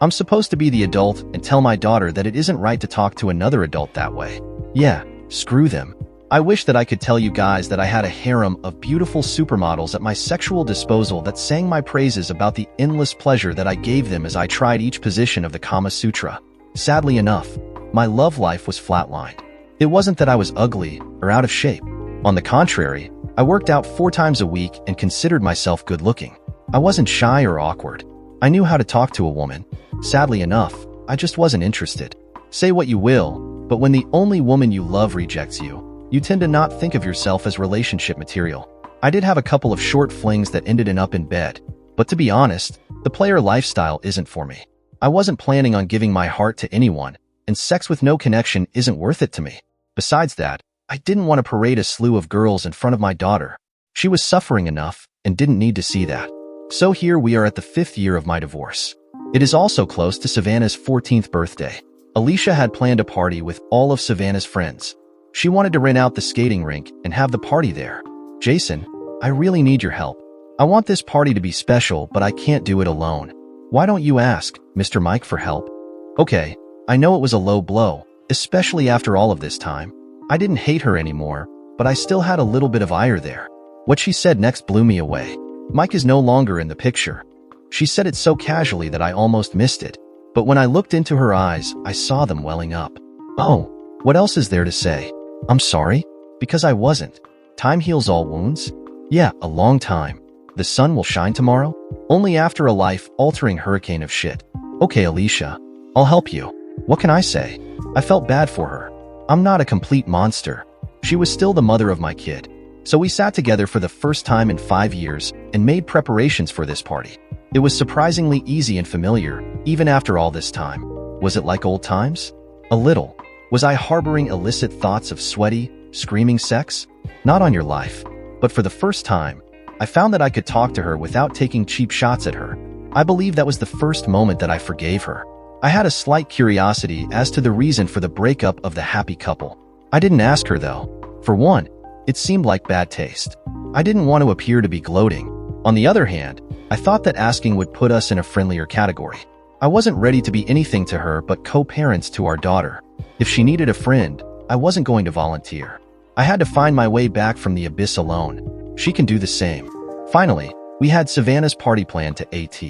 I'm supposed to be the adult and tell my daughter that it isn't right to talk to another adult that way. Yeah, screw them. I wish that I could tell you guys that I had a harem of beautiful supermodels at my sexual disposal that sang my praises about the endless pleasure that I gave them as I tried each position of the Kama Sutra. Sadly enough, my love life was flatlined. It wasn't that I was ugly or out of shape. On the contrary, I worked out 4 times a week and considered myself good-looking. I wasn't shy or awkward. I knew how to talk to a woman. Sadly enough, I just wasn't interested. Say what you will, but when the only woman you love rejects you, you tend to not think of yourself as relationship material. I did have a couple of short flings that ended in up in bed, but to be honest, the player lifestyle isn't for me. I wasn't planning on giving my heart to anyone, and sex with no connection isn't worth it to me. Besides that, I didn't want to parade a slew of girls in front of my daughter. She was suffering enough and didn't need to see that. So here we are at the 5th year of my divorce. It is also close to Savannah's 14th birthday. Alicia had planned a party with all of Savannah's friends. She wanted to rent out the skating rink and have the party there. Jason, I really need your help. I want this party to be special, but I can't do it alone. Why don't you ask Mr. Mike for help? Okay, I know it was a low blow, especially after all of this time. I didn't hate her anymore, but I still had a little bit of ire there. What she said next blew me away. Mike is no longer in the picture. She said it so casually that I almost missed it. But when I looked into her eyes, I saw them welling up. Oh, what else is there to say? I'm sorry? Because I wasn't. Time heals all wounds? Yeah, a long time. The sun will shine tomorrow? Only after a life-altering hurricane of shit. Okay, Alicia, I'll help you. What can I say? I felt bad for her. I'm not a complete monster. She was still the mother of my kid. So we sat together for the first time in 5 years and made preparations for this party. It was surprisingly easy and familiar, even after all this time. Was it like old times? A little. Was I harboring illicit thoughts of sweaty, screaming sex? Not on your life. But for the first time, I found that I could talk to her without taking cheap shots at her. I believe that was the first moment that I forgave her. I had a slight curiosity as to the reason for the breakup of the happy couple. I didn't ask her though. For one, it seemed like bad taste. I didn't want to appear to be gloating. On the other hand, I thought that asking would put us in a friendlier category. I wasn't ready to be anything to her but co-parents to our daughter. If she needed a friend, I wasn't going to volunteer. I had to find my way back from the abyss alone. She can do the same. Finally, we had Savannah's party plan to AT.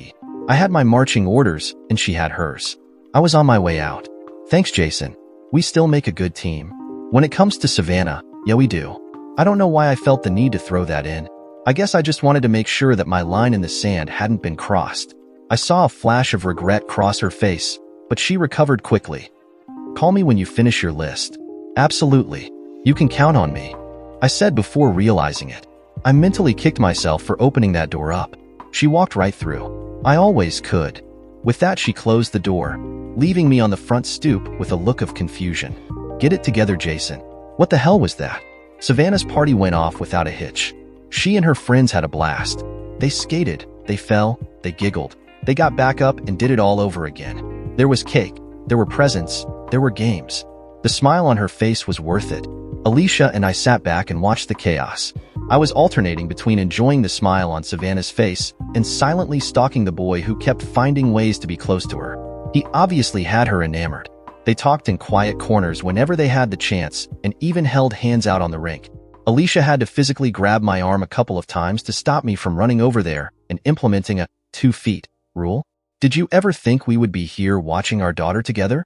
I had my marching orders, and she had hers. I was on my way out. Thanks, Jason. We still make a good team. When it comes to Savannah, yeah, we do. I don't know why I felt the need to throw that in. I guess I just wanted to make sure that my line in the sand hadn't been crossed. I saw a flash of regret cross her face, but she recovered quickly. Call me when you finish your list. Absolutely. You can count on me, I said before realizing it. I mentally kicked myself for opening that door up. She walked right through. I always could. With that, she closed the door, leaving me on the front stoop with a look of confusion. Get it together, Jason. What the hell was that? Savannah's party went off without a hitch. She and her friends had a blast. They skated, they fell, they giggled. They got back up and did it all over again. There was cake, there were presents, there were games. The smile on her face was worth it. Alicia and I sat back and watched the chaos. I was alternating between enjoying the smile on Savannah's face and silently stalking the boy who kept finding ways to be close to her. He obviously had her enamored. They talked in quiet corners whenever they had the chance and even held hands out on the rink. Alicia had to physically grab my arm a couple of times to stop me from running over there and implementing a 2 feet rule. Did you ever think we would be here watching our daughter together?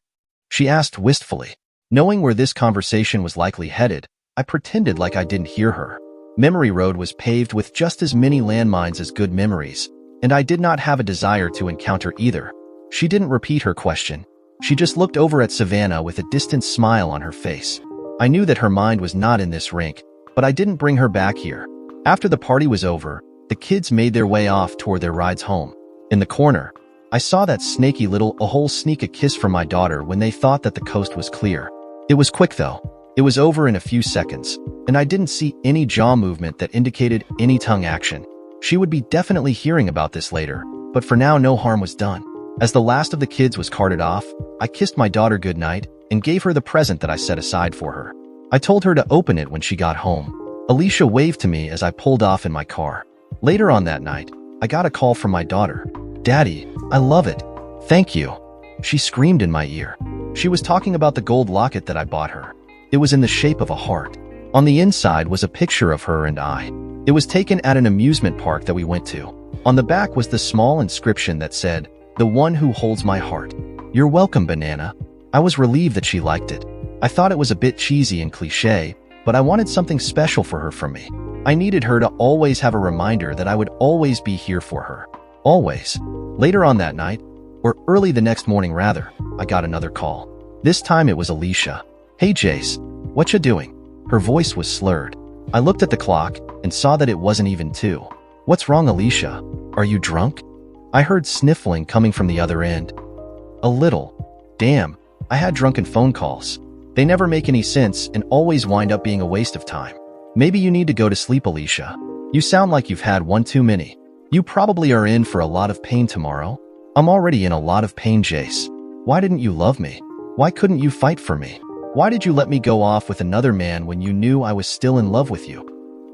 She asked wistfully. Knowing where this conversation was likely headed, I pretended like I didn't hear her. Memory Road was paved with just as many landmines as good memories, and I did not have a desire to encounter either. She didn't repeat her question. She just looked over at Savannah with a distant smile on her face. I knew that her mind was not in this rink, but I didn't bring her back here. After the party was over, the kids made their way off toward their rides home. In the corner, I saw that snaky little a-hole sneak a kiss from my daughter when they thought that the coast was clear. It was quick though. It was over in a few seconds, and I didn't see any jaw movement that indicated any tongue action. She would be definitely hearing about this later, but for now no harm was done. As the last of the kids was carted off, I kissed my daughter goodnight and gave her the present that I set aside for her. I told her to open it when she got home. Alicia waved to me as I pulled off in my car. Later on that night, I got a call from my daughter. Daddy, I love it. Thank you. She screamed in my ear. She was talking about the gold locket that I bought her. It was in the shape of a heart. On the inside was a picture of her and I. It was taken at an amusement park that we went to. On the back was the small inscription that said, "The one who holds my heart." You're welcome, Banana. I was relieved that she liked it. I thought it was a bit cheesy and cliche, but I wanted something special for her from me. I needed her to always have a reminder that I would always be here for her. Always. Later on that night, or early the next morning rather, I got another call. This time it was Alicia. Hey Jace, what you doing? Her voice was slurred. I looked at the clock and saw that it wasn't even 2. What's wrong, Alicia? Are you drunk? I heard sniffling coming from the other end. A little. Damn, I had drunken phone calls. They never make any sense and always wind up being a waste of time. Maybe you need to go to sleep, Alicia. You sound like you've had one too many. You probably are in for a lot of pain tomorrow. I'm already in a lot of pain, Jace. Why didn't you love me? Why couldn't you fight for me? Why did you let me go off with another man when you knew I was still in love with you?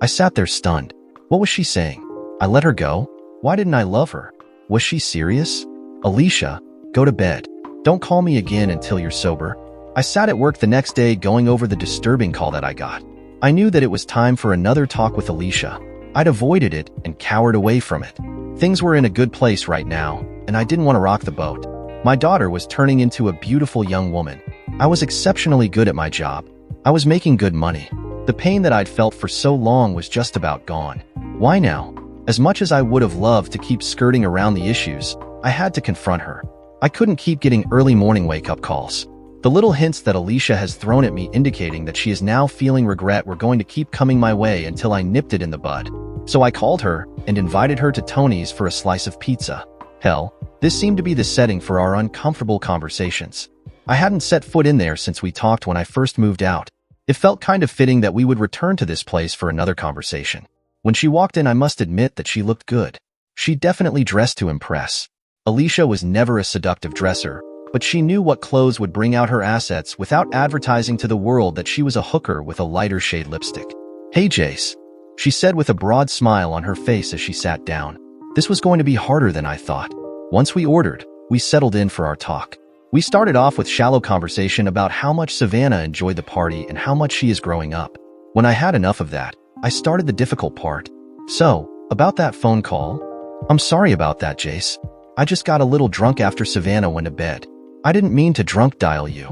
I sat there stunned. What was she saying? I let her go? Why didn't I love her? Was she serious? Alicia, go to bed. Don't call me again until you're sober. I sat at work the next day going over the disturbing call that I got. I knew that it was time for another talk with Alicia. I'd avoided it and cowered away from it. Things were in a good place right now, and I didn't want to rock the boat. My daughter was turning into a beautiful young woman. I was exceptionally good at my job. I was making good money. The pain that I'd felt for so long was just about gone. Why now? As much as I would have loved to keep skirting around the issues, I had to confront her. I couldn't keep getting early morning wake-up calls. The little hints that Alicia has thrown at me indicating that she is now feeling regret were going to keep coming my way until I nipped it in the bud. So I called her and invited her to Tony's for a slice of pizza. Hell, this seemed to be the setting for our uncomfortable conversations. I hadn't set foot in there since we talked when I first moved out. It felt kind of fitting that we would return to this place for another conversation. When she walked in, I must admit that she looked good. She definitely dressed to impress. Alicia was never a seductive dresser, but she knew what clothes would bring out her assets without advertising to the world that she was a hooker with a lighter shade lipstick. "Hey, Jace," she said with a broad smile on her face as she sat down. This was going to be harder than I thought. Once we ordered, we settled in for our talk. We started off with shallow conversation about how much Savannah enjoyed the party and how much she is growing up. When I had enough of that, I started the difficult part. "So, about that phone call?" "I'm sorry about that, Jace. I just got a little drunk after Savannah went to bed. I didn't mean to drunk dial you."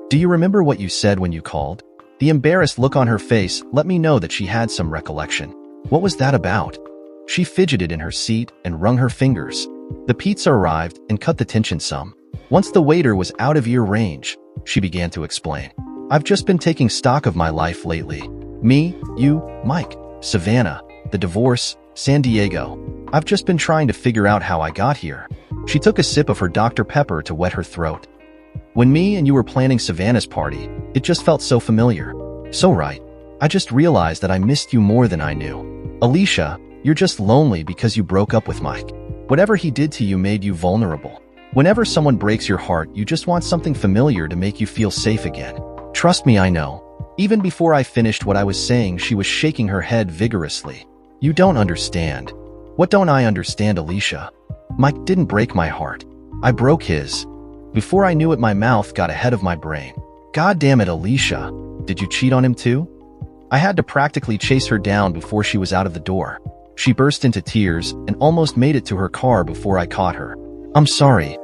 "Do you remember what you said when you called?" The embarrassed look on her face let me know that she had some recollection. "What was that about?" She fidgeted in her seat and wrung her fingers. The pizza arrived and cut the tension some. Once the waiter was out of ear range, she began to explain. "I've just been taking stock of my life lately. Me, you, Mike, Savannah, the divorce, San Diego. I've just been trying to figure out how I got here." She took a sip of her Dr. Pepper to wet her throat. "When me and you were planning Savannah's party, it just felt so familiar. So right. I just realized that I missed you more than I knew. Alicia, you're just lonely because you broke up with Mike. Whatever he did to you made you vulnerable. Whenever someone breaks your heart, you just want something familiar to make you feel safe again. Trust me, I know." Even before I finished what I was saying, she was shaking her head vigorously. "You don't understand." "What don't I understand, Alicia?" "Mike didn't break my heart. I broke his. Before I knew it, my mouth got ahead of my brain." "God damn it, Alicia. Did you cheat on him too?" I had to practically chase her down before she was out of the door. She burst into tears and almost made it to her car before I caught her. I'm sorry.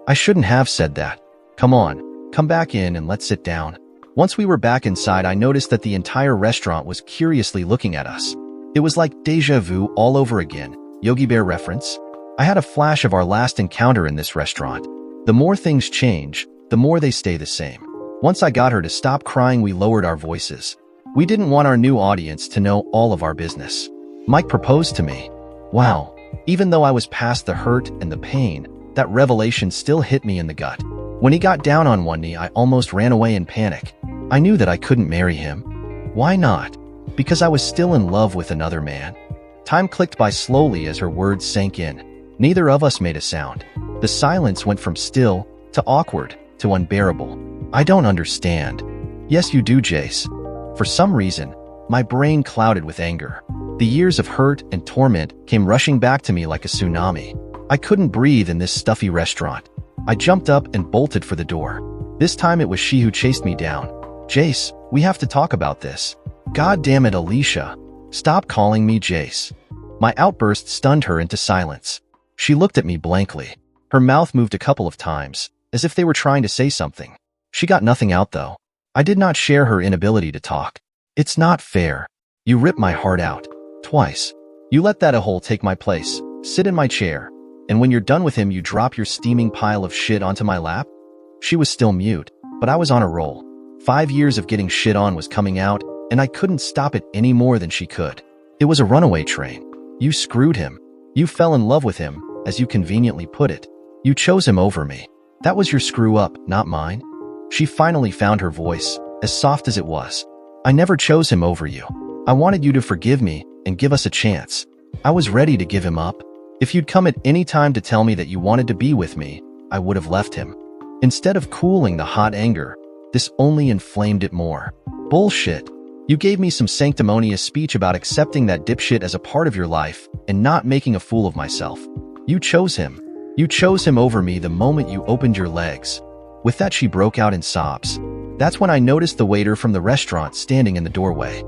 I shouldn't have said that. Come on, come back in and let's sit down." Once we were back inside, I noticed that the entire restaurant was curiously looking at us. It was like déjà vu all over again. Yogi Bear reference? I had a flash of our last encounter in this restaurant. The more things change, the more they stay the same. Once I got her to stop crying, we lowered our voices. We didn't want our new audience to know all of our business. Mike proposed to me. Wow. Even though I was past the hurt and the pain, that revelation still hit me in the gut. When he got down on one knee, I almost ran away in panic. I knew that I couldn't marry him. Why not? Because I was still in love with another man. Time clicked by slowly as her words sank in. Neither of us made a sound. The silence went from still to awkward to unbearable. "I don't understand." "Yes, you do, Jace." For some reason, my brain clouded with anger. The years of hurt and torment came rushing back to me like a tsunami. I couldn't breathe in this stuffy restaurant. I jumped up and bolted for the door. This time it was she who chased me down. "Jace, we have to talk about this." "God damn it, Alicia. Stop calling me Jace." My outburst stunned her into silence. She looked at me blankly. Her mouth moved a couple of times, as if they were trying to say something. She got nothing out, though. I did not share her inability to talk. "It's not fair. You ripped my heart out. Twice. You let that a-hole take my place, sit in my chair, and when you're done with him, you drop your steaming pile of shit onto my lap?" She was still mute, but I was on a roll. 5 years of getting shit on was coming out, and I couldn't stop it any more than she could. It was a runaway train. You screwed him. You fell in love with him, as you conveniently put it. You chose him over me. That was your screw-up, not mine. She finally found her voice, as soft as it was. "I never chose him over you. I wanted you to forgive me and give us a chance. I was ready to give him up. If you'd come at any time to tell me that you wanted to be with me, I would have left him." Instead of cooling the hot anger, this only inflamed it more. "Bullshit. You gave me some sanctimonious speech about accepting that dipshit as a part of your life and not making a fool of myself. You chose him. You chose him over me the moment you opened your legs." With that, she broke out in sobs. That's when I noticed the waiter from the restaurant standing in the doorway.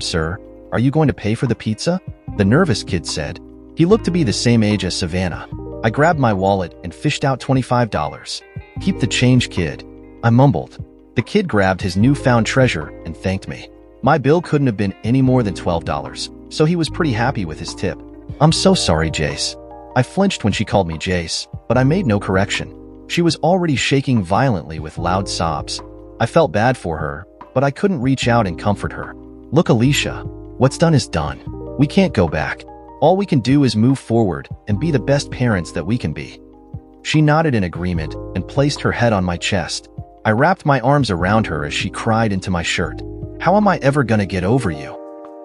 Sir, are you going to pay for the pizza?" the nervous kid said. He looked to be the same age as Savannah. I grabbed my wallet and fished out $25. "Keep the change, kid," I mumbled. The kid grabbed his newfound treasure and thanked me. My bill couldn't have been any more than $12, so he was pretty happy with his tip. "I'm so sorry, Jace." I flinched when she called me Jace, but I made no correction. She was already shaking violently with loud sobs. I felt bad for her, but I couldn't reach out and comfort her. "Look, Alicia, what's done is done. We can't go back. All we can do is move forward and be the best parents that we can be." She nodded in agreement and placed her head on my chest. I wrapped my arms around her as she cried into my shirt. "How am I ever gonna get over you?"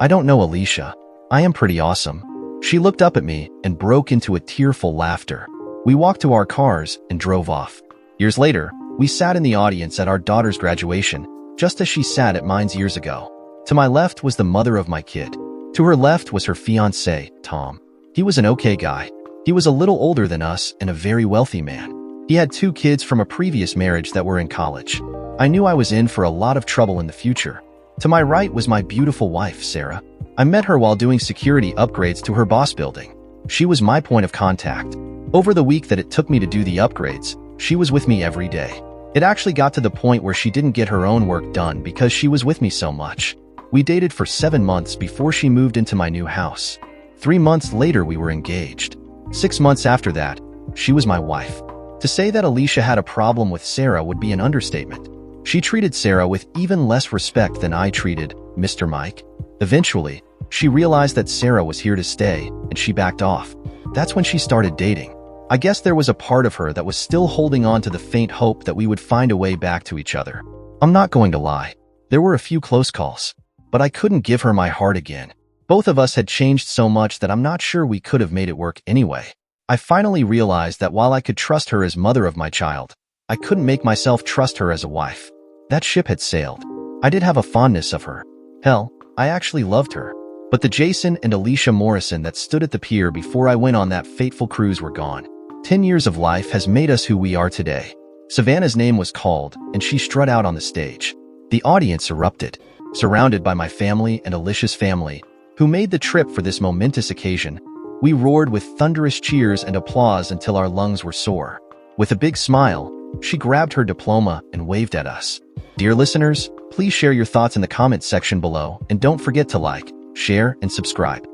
"I don't know, Alicia. I am pretty awesome." She looked up at me and broke into a tearful laughter. We walked to our cars and drove off. Years later, we sat in the audience at our daughter's graduation, just as she sat at mine years ago. To my left was the mother of my kid. To her left was her fiancé, Tom. He was an okay guy. He was a little older than us and a very wealthy man. He had 2 kids from a previous marriage that were in college. I knew I was in for a lot of trouble in the future. To my right was my beautiful wife, Sarah. I met her while doing security upgrades to her boss building. She was my point of contact. Over the week that it took me to do the upgrades, she was with me every day. It actually got to the point where she didn't get her own work done because she was with me so much. We dated for 7 months before she moved into my new house. 3 months later, we were engaged. 6 months after that, she was my wife. To say that Alicia had a problem with Sarah would be an understatement. She treated Sarah with even less respect than I treated Mr. Mike. Eventually, she realized that Sarah was here to stay, and she backed off. That's when she started dating. I guess there was a part of her that was still holding on to the faint hope that we would find a way back to each other. I'm not going to lie. There were a few close calls, but I couldn't give her my heart again. Both of us had changed so much that I'm not sure we could have made it work anyway. I finally realized that while I could trust her as mother of my child, I couldn't make myself trust her as a wife. That ship had sailed. I did have a fondness of her. Hell, I actually loved her. But the Jason and Alicia Morrison that stood at the pier before I went on that fateful cruise were gone. 10 years of life has made us who we are today. Savannah's name was called, and she strut out on the stage. The audience erupted, surrounded by my family and Alicia's family, who made the trip for this momentous occasion. We roared with thunderous cheers and applause until our lungs were sore. With a big smile, she grabbed her diploma and waved at us. Dear listeners, please share your thoughts in the comments section below, and don't forget to like, share, and subscribe.